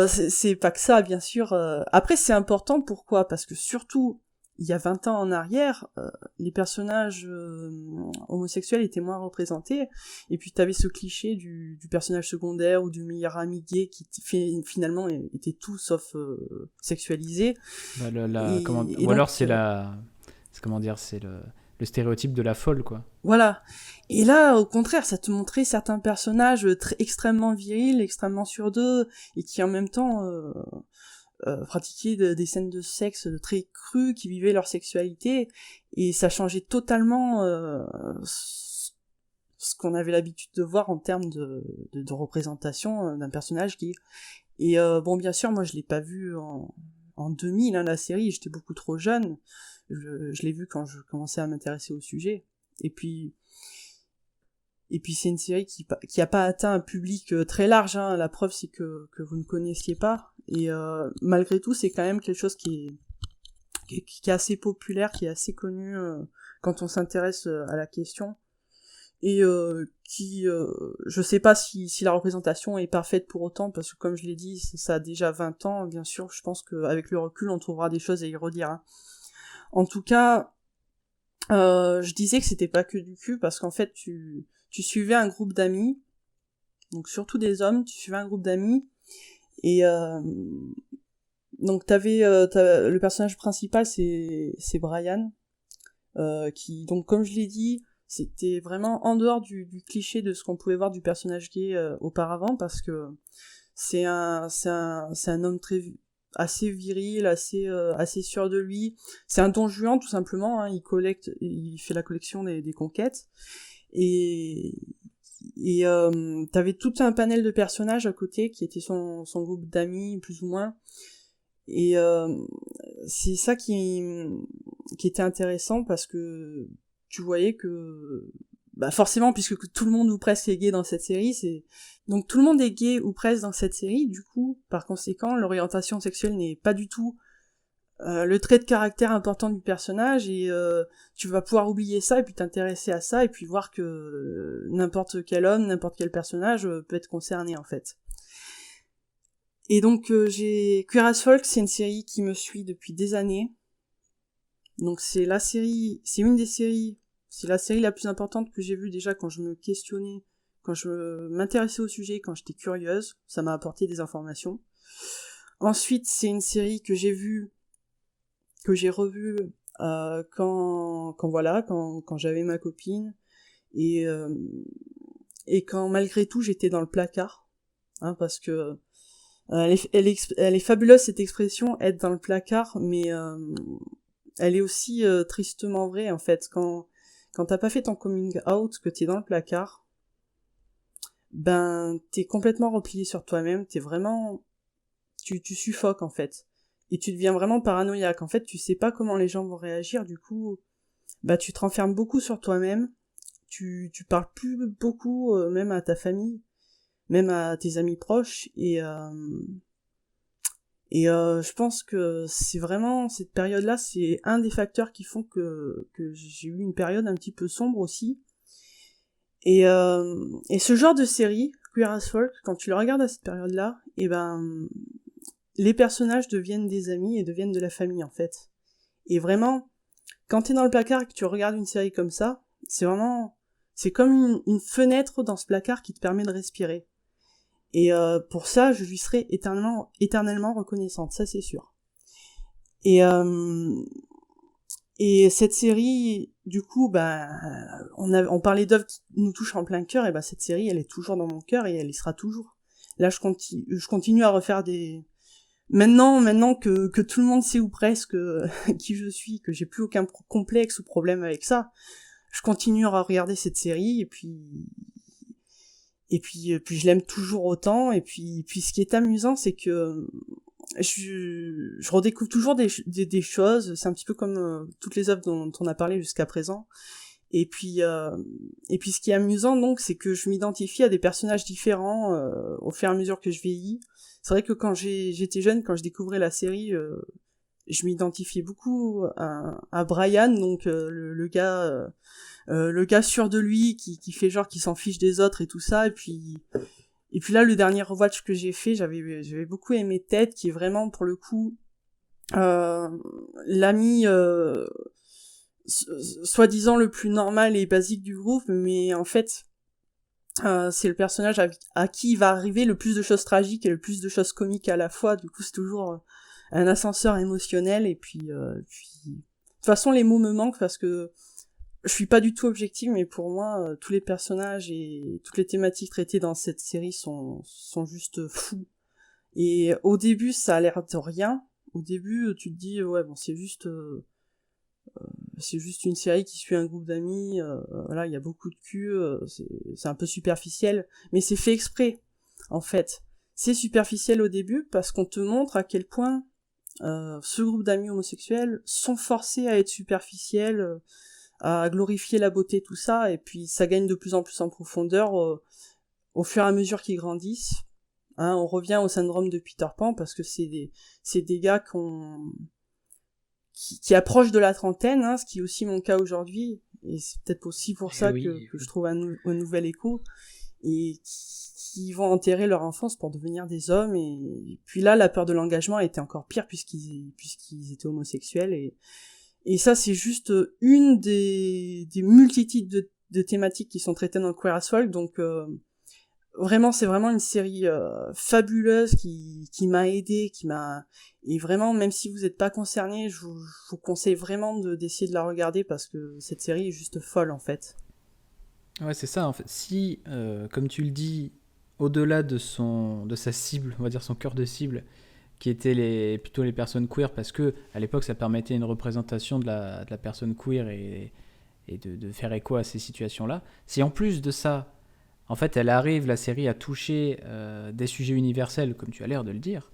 c'est pas que ça, bien sûr. Après, c'est important, pourquoi ? Parce que surtout, il y a 20 ans en arrière, les personnages homosexuels étaient moins représentés, et puis t'avais ce cliché du personnage secondaire ou du meilleur ami gay qui finalement était tout sauf sexualisé. Ou alors c'est le stéréotype de la folle, quoi. Voilà. Et là, au contraire, ça te montrait certains personnages extrêmement virils, extrêmement sur d'eux, et qui en même temps pratiquaient des scènes de sexe très crues, qui vivaient leur sexualité, et ça changeait totalement ce qu'on avait l'habitude de voir en termes de représentation d'un personnage gay. Et bon, bien sûr, moi je l'ai pas vu en 2000, la série, j'étais beaucoup trop jeune. Je l'ai vu quand je commençais à m'intéresser au sujet. Et puis c'est une série qui a pas atteint un public très large, hein. La preuve c'est que vous ne connaissiez pas. Et malgré tout, c'est quand même quelque chose qui est assez populaire, qui est assez connu quand on s'intéresse à la question. Et je sais pas si la représentation est parfaite pour autant, parce que comme je l'ai dit, ça a déjà 20 ans, bien sûr, je pense qu'avec le recul, on trouvera des choses à y redire, hein. En tout cas, je disais que c'était pas que du cul, parce qu'en fait, tu suivais un groupe d'amis, donc surtout des hommes, tu suivais un groupe d'amis, et donc t'avais le personnage principal, c'est Brian, qui, donc comme je l'ai dit, c'était vraiment en dehors du cliché de ce qu'on pouvait voir du personnage gay auparavant, parce que c'est un homme assez viril, assez sûr de lui. C'est un Don Juan tout simplement, hein. Il fait la collection des conquêtes, et t'avais tout un panel de personnages à côté qui était son groupe d'amis plus ou moins, et c'est ça qui était intéressant, parce que tu voyais que forcément, puisque tout le monde ou presque est gay dans cette série, donc tout le monde est gay ou presque dans cette série, du coup, par conséquent, l'orientation sexuelle n'est pas du tout le trait de caractère important du personnage, et tu vas pouvoir oublier ça et puis t'intéresser à ça et puis voir que n'importe quel homme, n'importe quel personnage peut être concerné en fait. Et donc Queer as Folk, c'est une série qui me suit depuis des années. Donc c'est une des séries C'est la série la plus importante que j'ai vue déjà quand je me questionnais, quand je m'intéressais au sujet, quand j'étais curieuse. Ça m'a apporté des informations. Ensuite, c'est une série que j'ai vue, que j'ai revue quand j'avais ma copine et quand malgré tout j'étais dans le placard, hein, parce que elle est fabuleuse cette expression, être dans le placard, mais elle est aussi tristement vraie en fait. Quand t'as pas fait ton coming out, que t'es dans le placard, ben t'es complètement replié sur toi-même, t'es vraiment, tu suffoques en fait, et tu deviens vraiment paranoïaque. En fait, tu sais pas comment les gens vont réagir, du coup, bah tu te renfermes beaucoup sur toi-même, tu parles plus beaucoup, même à ta famille, même à tes amis proches, et je pense que c'est vraiment cette période-là, c'est un des facteurs qui font que j'ai eu une période un petit peu sombre aussi. Et ce genre de série, Queer as Folk, quand tu le regardes à cette période-là, et ben les personnages deviennent des amis et deviennent de la famille en fait. Et vraiment, quand t'es dans le placard et que tu regardes une série comme ça, c'est comme une fenêtre dans ce placard qui te permet de respirer. Et pour ça, je lui serai éternellement reconnaissante, ça c'est sûr. Et cette série, du coup, on parlait d'œuvres qui nous touchent en plein cœur, et cette série, elle est toujours dans mon cœur et elle y sera toujours. Là, je continue à refaire des... Maintenant que tout le monde sait ou presque qui je suis, que j'ai plus aucun complexe ou problème avec ça, je continue à regarder cette série, et puis je l'aime toujours autant. Et puis ce qui est amusant, c'est que je redécouvre toujours des choses. C'est un petit peu comme toutes les œuvres dont on a parlé jusqu'à présent. Et puis ce qui est amusant, donc, c'est que je m'identifie à des personnages différents au fur et à mesure que je vieillis. C'est vrai que quand j'étais jeune, quand je découvrais la série, je m'identifiais beaucoup à Brian, donc le gars sûr de lui, qui fait genre qu'il s'en fiche des autres et tout ça. Et puis là, le dernier rewatch que j'ai fait, j'avais beaucoup aimé Ted, qui est vraiment, pour le coup, l'ami soi-disant le plus normal et basique du groupe, mais en fait, c'est le personnage à qui il va arriver le plus de choses tragiques et le plus de choses comiques à la fois. Du coup, c'est toujours un ascenseur émotionnel. Et puis de toute façon, les mots me manquent parce que je suis pas du tout objective, mais pour moi, tous les personnages et toutes les thématiques traitées dans cette série sont juste fous. Et au début, ça a l'air de rien. Au début, tu te dis, ouais, bon, c'est juste une série qui suit un groupe d'amis, voilà, il y a beaucoup de cul, c'est un peu superficiel, mais c'est fait exprès, en fait. C'est superficiel au début parce qu'on te montre à quel point ce groupe d'amis homosexuels sont forcés à être superficiels, à glorifier la beauté, tout ça, et puis ça gagne de plus en plus en profondeur au fur et à mesure qu'ils grandissent. Hein, on revient au syndrome de Peter Pan parce que c'est des gars qui approchent de la trentaine, hein, ce qui est aussi mon cas aujourd'hui, et c'est peut-être aussi pour ça que je trouve un nouvel écho, et qui vont enterrer leur enfance pour devenir des hommes. Et puis là, la peur de l'engagement était encore pire puisqu'ils étaient homosexuels, et ça, c'est juste une des multitudes de thématiques qui sont traitées dans Queer as Folk. Donc vraiment, c'est vraiment une série fabuleuse qui m'a aidé, et vraiment, même si vous n'êtes pas concerné, je vous conseille vraiment d'essayer de la regarder parce que cette série est juste folle en fait. Ouais, c'est ça en fait. Si, comme tu le dis, au-delà de sa cible, on va dire son cœur de cible, qui étaient plutôt les personnes queer, parce que à l'époque ça permettait une représentation de la personne queer et de faire écho à ces situations-là. Si en plus de ça, en fait, la série, à toucher des sujets universels, comme tu as l'air de le dire,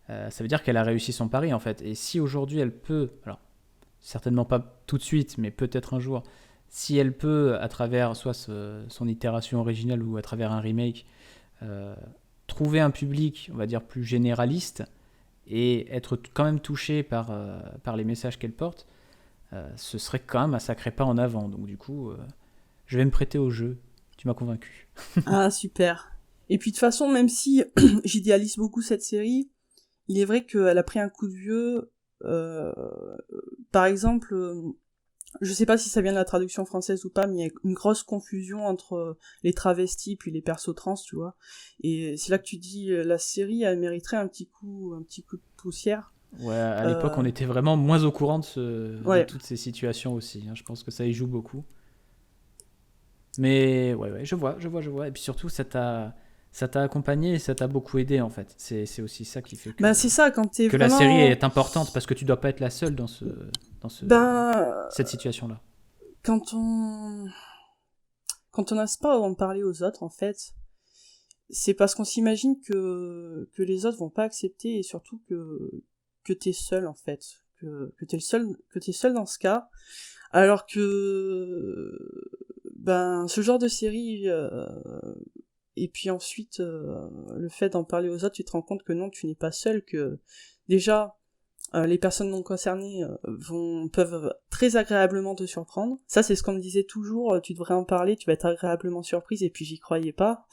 ça veut dire qu'elle a réussi son pari, en fait. Et si aujourd'hui elle peut, alors certainement pas tout de suite, mais peut-être un jour, si elle peut, à travers soit son itération originale ou à travers un remake, trouver un public, on va dire, plus généraliste et être quand même touché par les messages qu'elle porte, ce serait quand même un sacré pas en avant. Donc du coup, je vais me prêter au jeu. Tu m'as convaincu. Ah, super. Et puis de toute façon, même si j'idéalise beaucoup cette série, il est vrai qu'elle a pris un coup de vieux. Par exemple, je sais pas si ça vient de la traduction française ou pas, mais il y a une grosse confusion entre les travestis puis les persos trans, tu vois. Et c'est là que tu dis, la série, elle mériterait un petit coup de poussière. Ouais, à l'époque, on était vraiment moins au courant de toutes ces situations aussi. Je pense que ça y joue beaucoup. Mais ouais, je vois. Et puis surtout, ça t'a accompagné et ça t'a beaucoup aidé, en fait. C'est aussi ça qui fait que, c'est ça, quand t'es que vraiment... la série est importante, parce que tu dois pas être la seule dans cette situation-là. Quand on n'ose pas en parler aux autres, en fait, c'est parce qu'on s'imagine que les autres vont pas accepter, et surtout que t'es seul, en fait. Que t'es seul dans ce cas. Alors que, ce genre de série, et puis ensuite, le fait d'en parler aux autres, tu te rends compte que non, tu n'es pas seul, que déjà, les personnes non concernées peuvent très agréablement te surprendre. Ça, c'est ce qu'on me disait toujours, tu devrais en parler, tu vas être agréablement surprise, et puis j'y croyais pas.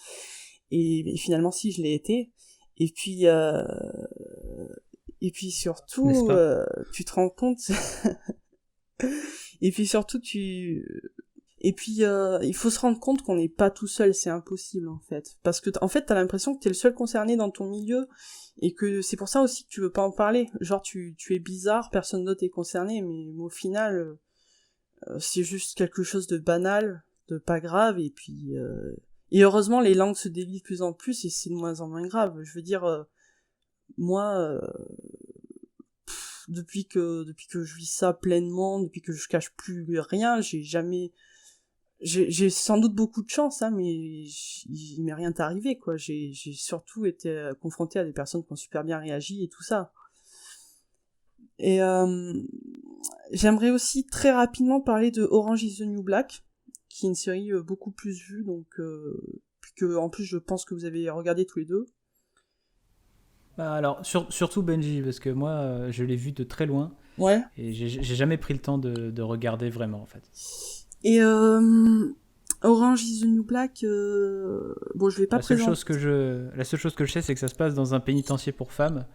Et finalement, si, je l'ai été. Et puis surtout, tu te rends compte... Et puis surtout, il faut se rendre compte qu'on n'est pas tout seul, c'est impossible, en fait. Parce que, en fait, t'as l'impression que t'es le seul concerné dans ton milieu, et que c'est pour ça aussi que tu veux pas en parler. Genre, tu es bizarre, personne d'autre est concerné, mais au final, c'est juste quelque chose de banal, de pas grave, et puis... Et heureusement, les langues se délient de plus en plus, et c'est de moins en moins grave. Je veux dire, moi... Depuis que je vis ça pleinement, depuis que je cache plus rien, j'ai sans doute beaucoup de chance, hein, mais il m'est rien arrivé, quoi. J'ai surtout été confrontée à des personnes qui ont super bien réagi et tout ça. Et j'aimerais aussi très rapidement parler de Orange is the New Black, qui est une série beaucoup plus vue, donc puis que en plus je pense que vous avez regardé tous les deux. Alors, surtout Benji, parce que moi, je l'ai vu de très loin. Ouais. Et j'ai jamais pris le temps de regarder vraiment, en fait. Et Orange is the New Black, bon, je vais pas présenter... La seule chose que je sais, c'est que ça se passe dans un pénitencier pour femmes.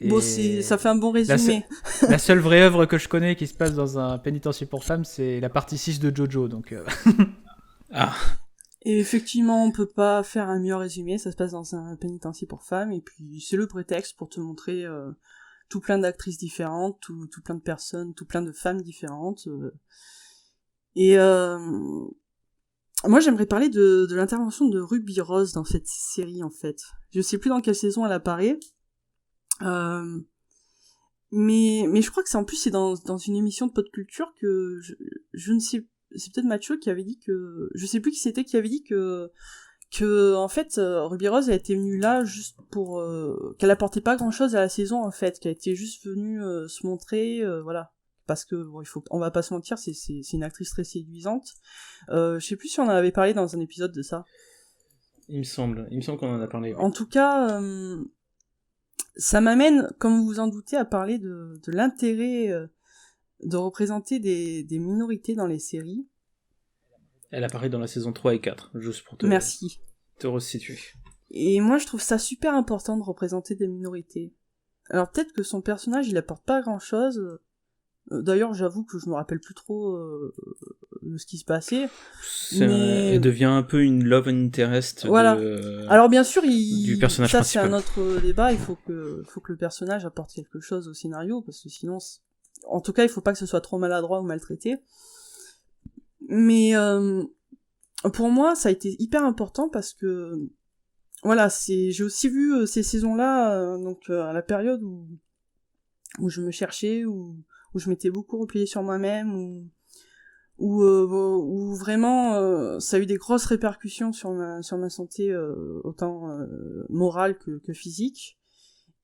Et bon, ça fait un bon résumé. La seule vraie œuvre que je connais qui se passe dans un pénitencier pour femmes, c'est la partie 6 de Jojo, donc... Ah. Et effectivement, on peut pas faire un meilleur résumé, ça se passe dans un pénitencier pour femmes, et puis c'est le prétexte pour te montrer tout plein d'actrices différentes, tout plein de personnes, tout plein de femmes différentes. Et moi j'aimerais parler de l'intervention de Ruby Rose dans cette série, en fait. Je sais plus dans quelle saison elle apparaît, mais je crois que c'est dans une émission de Pop Culture que je ne sais, c'est peut-être Mathieu qui avait dit que, je sais plus qui c'était qui avait dit que en fait Ruby Rose elle était venue là juste pour qu'elle apportait pas grand-chose à la saison, en fait, qu'elle était juste venue se montrer, voilà, parce que bon, on va pas se mentir, c'est une actrice très séduisante. Je sais plus si on en avait parlé dans un épisode de ça. Il me semble qu'on en a parlé. En tout cas, ça m'amène, comme vous vous en doutez, à parler de l'intérêt de représenter des minorités dans les séries. Elle apparaît dans la saison 3 et 4, juste pour te resituer. Et moi, je trouve ça super important de représenter des minorités. Alors peut-être que son personnage, il apporte pas grand-chose. D'ailleurs, j'avoue que je me rappelle plus trop de ce qui se passait. Elle devient un peu une love interest. Voilà. Alors bien sûr, du personnage principal. Ça, c'est un autre débat. Il faut que le personnage apporte quelque chose au scénario, parce que sinon, en tout cas, il faut pas que ce soit trop maladroit ou maltraité. Mais pour moi, ça a été hyper important parce que voilà, j'ai aussi vu ces saisons-là, donc à la période où je me cherchais, où je m'étais beaucoup repliée sur moi-même, où vraiment ça a eu des grosses répercussions sur ma santé, autant morale que physique,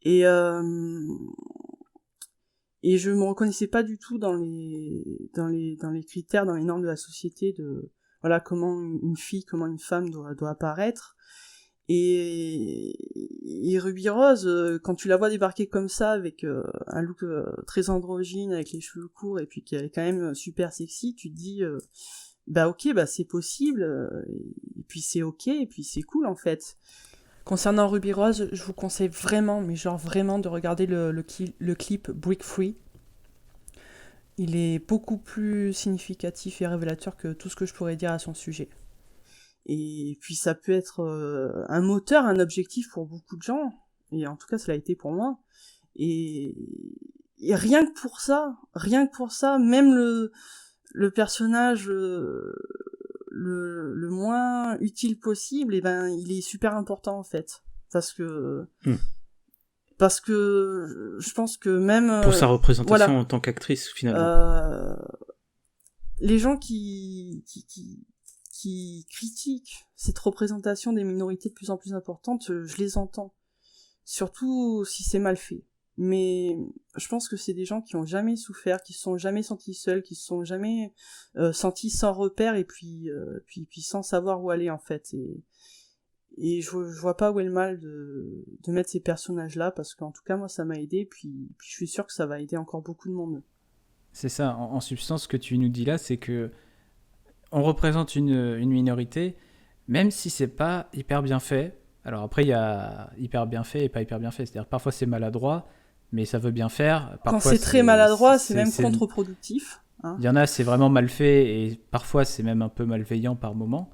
et je me reconnaissais pas du tout dans les critères, dans les normes de la société, de voilà comment une fille, comment une femme doit apparaître. Et Ruby Rose, quand tu la vois débarquer comme ça, avec un look très androgyne, avec les cheveux courts, et puis qui est quand même super sexy, tu te dis ok, c'est possible, et puis c'est ok, et puis c'est cool, en fait. Concernant Ruby Rose, je vous conseille vraiment, mais genre vraiment, de regarder le clip Break Free. il est beaucoup plus significatif et révélateur que tout ce que je pourrais dire à son sujet. Et puis ça peut être un moteur, un objectif pour beaucoup de gens, et en tout cas ça l'a été pour moi. Et rien que pour ça, même le personnage le moins utile possible, et ben il est super important en fait, parce que je pense que même pour sa représentation en tant qu'actrice finalement. Les gens qui critiquent cette représentation des minorités de plus en plus importante, je les entends, surtout si c'est mal fait. Mais je pense que c'est des gens qui ont jamais souffert, qui se sont jamais sentis seuls, qui se sont jamais sentis sans repère, et puis sans savoir où aller en fait. Et je vois pas où est le mal de mettre ces personnages-là, parce qu'en tout cas moi ça m'a aidé, puis je suis sûr que ça va aider encore beaucoup de monde. C'est ça, en substance, ce que tu nous dis là, c'est que on représente une minorité, même si c'est pas hyper bien fait. Alors après, il y a hyper bien fait et pas hyper bien fait. C'est-à-dire parfois c'est maladroit, mais ça veut bien faire. Parfois, quand c'est très maladroit, c'est même contre-productif. Il y en a, c'est vraiment mal fait, et parfois c'est même un peu malveillant par moment.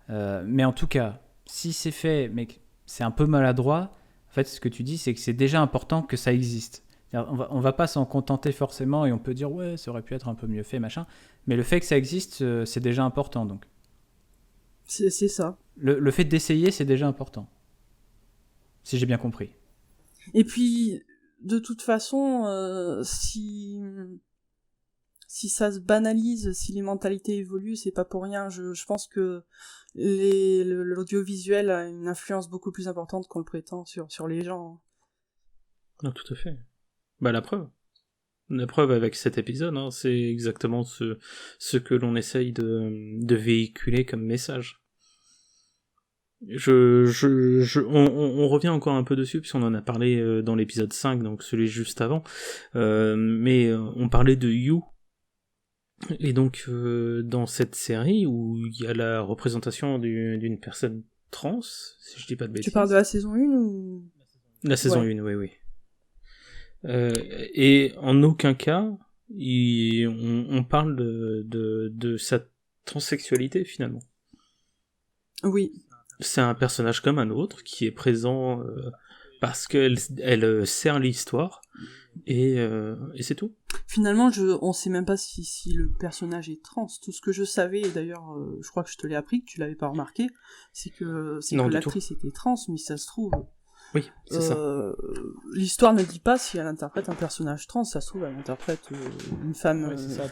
Mais en tout cas, si c'est fait, mais que c'est un peu maladroit, en fait, ce que tu dis, c'est que c'est déjà important que ça existe. On va pas s'en contenter forcément, et on peut dire ouais, ça aurait pu être un peu mieux fait, machin. Mais le fait que ça existe, c'est déjà important, donc. C'est ça. Le fait d'essayer, c'est déjà important. Si j'ai bien compris. Et puis, de toute façon, si ça se banalise, si les mentalités évoluent, c'est pas pour rien. Je pense que l'audiovisuel a une influence beaucoup plus importante qu'on le prétend sur les gens. Non, tout à fait. Bah la preuve. La preuve avec cet épisode, hein, c'est exactement ce que l'on essaye de véhiculer comme message. On revient encore un peu dessus, puisqu'on en a parlé dans l'épisode 5, donc celui juste avant, mais on parlait de You. Et donc, dans cette série, où il y a la représentation d'une personne trans, si je dis pas de bêtises. Tu parles de la saison 1 ou... La saison 1, oui. Et en aucun cas, on parle de sa transsexualité, finalement. Oui. C'est un personnage comme un autre, qui est présent parce qu'elle sert l'histoire, et c'est tout. Finalement, on sait même pas si le personnage est trans. Tout ce que je savais, et d'ailleurs, je crois que je te l'ai appris, que tu l'avais pas remarqué, c'est que l'actrice était trans, mais ça se trouve... Oui, c'est ça. L'histoire ne dit pas si elle interprète un personnage trans, ça se trouve, elle interprète une femme... Oui, c'est ça.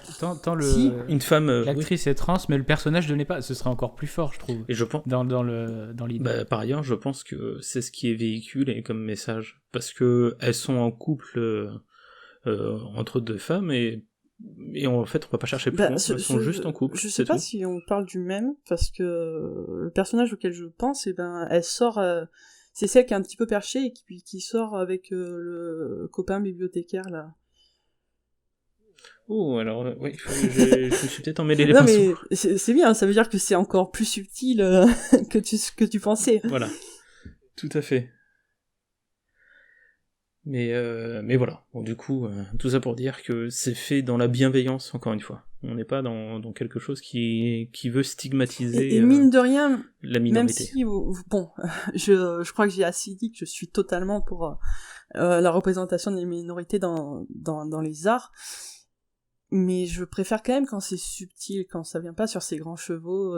Si. Une femme... L'actrice est trans, mais le personnage ne l'est pas. Ce serait encore plus fort, je trouve. Et je pense... Dans l'idée. Bah, par ailleurs, je pense que c'est ce qui est véhiculé comme message. Parce que elles sont en couple entre deux femmes, et en fait, on va pas chercher plus loin. Elles sont juste en couple. Je sais pas si on parle du même, parce que le personnage auquel je pense, elle sort... c'est celle qui est un petit peu perchée et qui sort avec le copain bibliothécaire, là. Oh, alors, oui, je me suis peut-être emmêlé les pinceaux. Non, mais c'est bien, ça veut dire que c'est encore plus subtil que tu pensais. Voilà, tout à fait. Mais voilà, bon, du coup, tout ça pour dire que c'est fait dans la bienveillance, encore une fois. On n'est pas dans quelque chose qui veut stigmatiser et mine de rien, la minorité. même si, bon, je crois que j'ai assez dit que je suis totalement pour la représentation des minorités dans les arts, mais je préfère quand même quand c'est subtil, quand ça vient pas sur ces grands chevaux,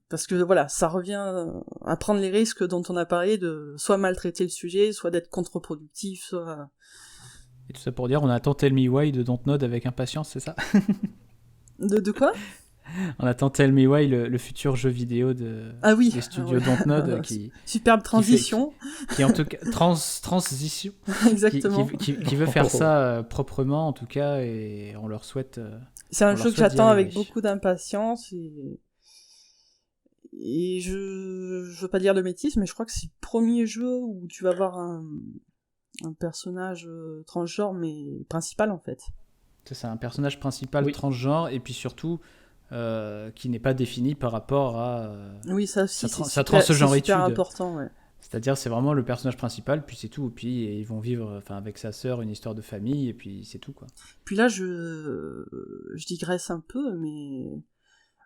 parce que voilà, ça revient à prendre les risques dont on a parlé, de soit maltraiter le sujet, soit d'être contre-productif, soit... Et tout ça pour dire, on attend Tell Me Why de Dontnod avec impatience, c'est ça? De quoi? On attend Tell Me Why, le futur jeu vidéo des studios Dontnod, qui... Superbe transition. Qui en tout cas... Transition. Exactement. Qui veut faire ça proprement, en tout cas, et on leur souhaite... C'est un jeu que j'attends avec beaucoup d'impatience, et je veux pas dire de bêtises, mais je crois que c'est le premier jeu où tu vas avoir un personnage transgenre, mais principal en fait. C'est ça, un personnage principal transgenre, et puis surtout qui n'est pas défini par rapport à oui, ça aussi, sa transgenritude. C'est super important, ouais. C'est-à-dire, c'est vraiment le personnage principal, puis c'est tout. Puis ils vont vivre avec sa sœur une histoire de famille, et puis c'est tout, quoi. Puis là, je digresse un peu, mais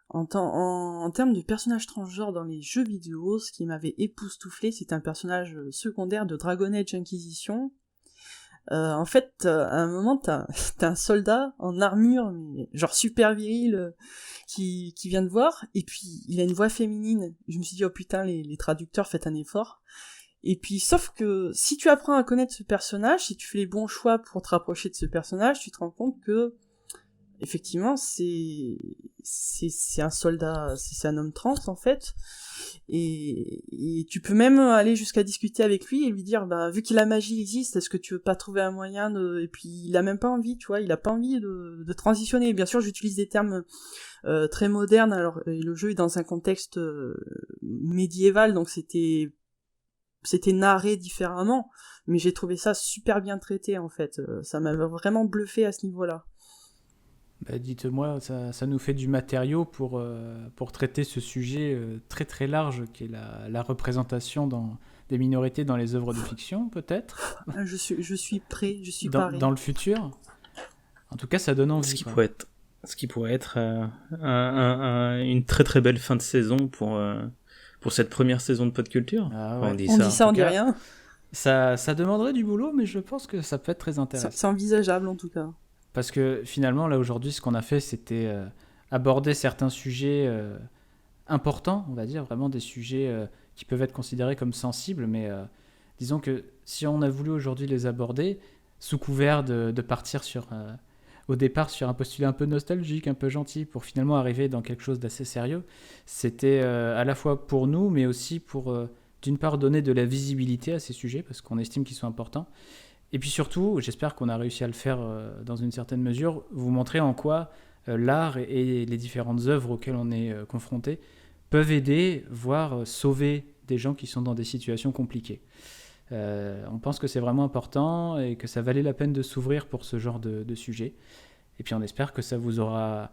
en termes de personnage transgenre dans les jeux vidéo, ce qui m'avait époustouflé, c'est un personnage secondaire de Dragon Age Inquisition. En fait, à un moment, t'as un soldat en armure, mais genre super viril, qui vient te voir, et puis il a une voix féminine. Je me suis dit, oh putain, les traducteurs, faites un effort. Et puis, sauf que si tu apprends à connaître ce personnage, si tu fais les bons choix pour te rapprocher de ce personnage, tu te rends compte que effectivement, c'est un soldat, c'est un homme trans en fait, et tu peux même aller jusqu'à discuter avec lui et lui dire, bah vu que la magie existe, est-ce que tu veux pas trouver un moyen de, et puis il a même pas envie, tu vois, il a pas envie de transitionner. Bien sûr, j'utilise des termes très modernes, alors et le jeu est dans un contexte médiéval, donc c'était narré différemment, mais j'ai trouvé ça super bien traité en fait, ça m'avait vraiment bluffé à ce niveau-là. Bah, dites-moi, ça nous fait du matériau pour traiter ce sujet très très large qui est la représentation des minorités dans les œuvres de fiction, peut-être. Je suis prêt, je suis paré. Dans le futur. En tout cas, ça donne envie. Ce qui pourrait être une très très belle fin de saison pour cette première saison de Podculture. Ah ouais. On dit ça, on dit rien. Ça demanderait du boulot, mais je pense que ça peut être très intéressant. C'est envisageable en tout cas. Parce que finalement, là aujourd'hui, ce qu'on a fait, c'était aborder certains sujets importants, on va dire, vraiment des sujets qui peuvent être considérés comme sensibles, mais disons que si on a voulu aujourd'hui les aborder, sous couvert de partir au départ sur un postulat un peu nostalgique, un peu gentil, pour finalement arriver dans quelque chose d'assez sérieux, c'était à la fois pour nous, mais aussi pour, d'une part, donner de la visibilité à ces sujets, parce qu'on estime qu'ils sont importants. Et puis surtout, j'espère qu'on a réussi à le faire dans une certaine mesure, vous montrer en quoi l'art et les différentes œuvres auxquelles on est confronté peuvent aider, voire sauver des gens qui sont dans des situations compliquées. On pense que c'est vraiment important et que ça valait la peine de s'ouvrir pour ce genre de sujet. Et puis on espère que ça vous aura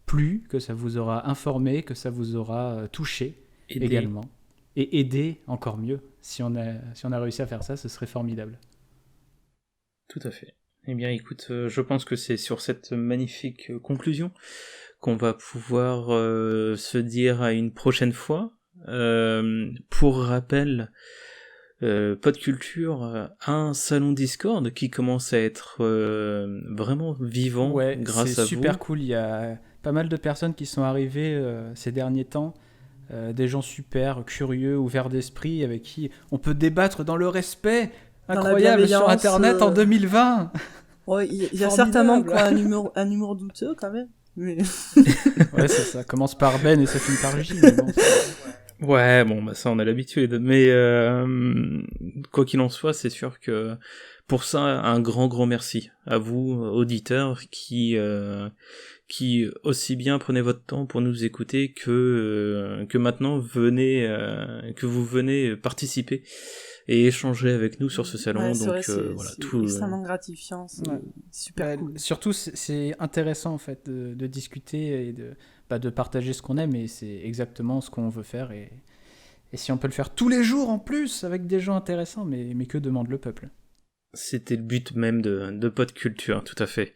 plu, que ça vous aura informé, que ça vous aura touché également. Et aidé encore mieux. Si on a réussi à faire ça, ce serait formidable. Tout à fait. Eh bien écoute, je pense que c'est sur cette magnifique conclusion qu'on va pouvoir se dire à une prochaine fois. Pour rappel, Podculture a un salon Discord qui commence à être vraiment vivant grâce à vous. C'est super cool, il y a pas mal de personnes qui sont arrivées ces derniers temps, des gens super curieux, ouverts d'esprit, avec qui on peut débattre dans le respect. Incroyable sur Internet en 2020. Ouais, il y a certains membres qui ont un humour douteux quand même. Mais... ouais, ça commence par Ben et ça finit par J. Mais bon, ouais, bon, bah ça on a l'habitude. Mais quoi qu'il en soit, c'est sûr que pour ça, un grand merci à vous, auditeurs, qui aussi bien prenez votre temps pour nous écouter que maintenant que vous venez participer et échanger avec nous sur ce salon. Ouais, donc vrai, voilà, c'est tout extrêmement gratifiant, c'est super cool. Surtout c'est intéressant en fait de discuter et de partager ce qu'on aime, et c'est exactement ce qu'on veut faire, et si on peut le faire tous les jours en plus avec des gens intéressants, mais que demande le peuple? C'était le but même de Podculture, tout à fait.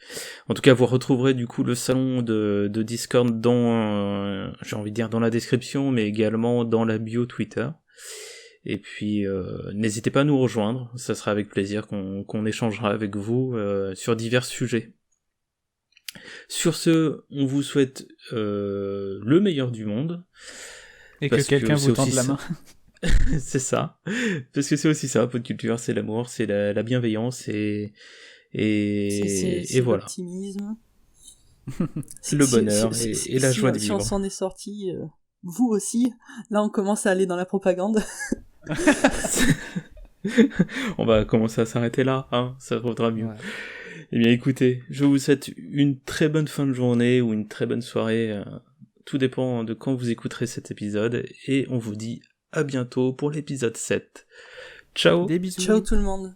En tout cas, vous retrouverez du coup le salon de Discord dans, j'ai envie de dire dans la description, mais également dans la bio Twitter. Et puis, n'hésitez pas à nous rejoindre, ça sera avec plaisir qu'on échangera avec vous sur divers sujets. Sur ce, on vous souhaite le meilleur du monde. Et que quelqu'un vous tende la main. C'est ça, parce que c'est aussi ça, Podculture, c'est l'amour, c'est la bienveillance, et voilà. L'optimisme. Le bonheur et la joie de vivre. Si on s'en est sorti, vous aussi, là on commence à aller dans la propagande. On va commencer à s'arrêter là, hein, ça vaudra mieux. Ouais. Eh bien écoutez, je vous souhaite une très bonne fin de journée ou une très bonne soirée, tout dépend de quand vous écouterez cet épisode, et on vous dit à bientôt pour l'épisode 7. Ciao. Des bisous. Ciao tout le monde.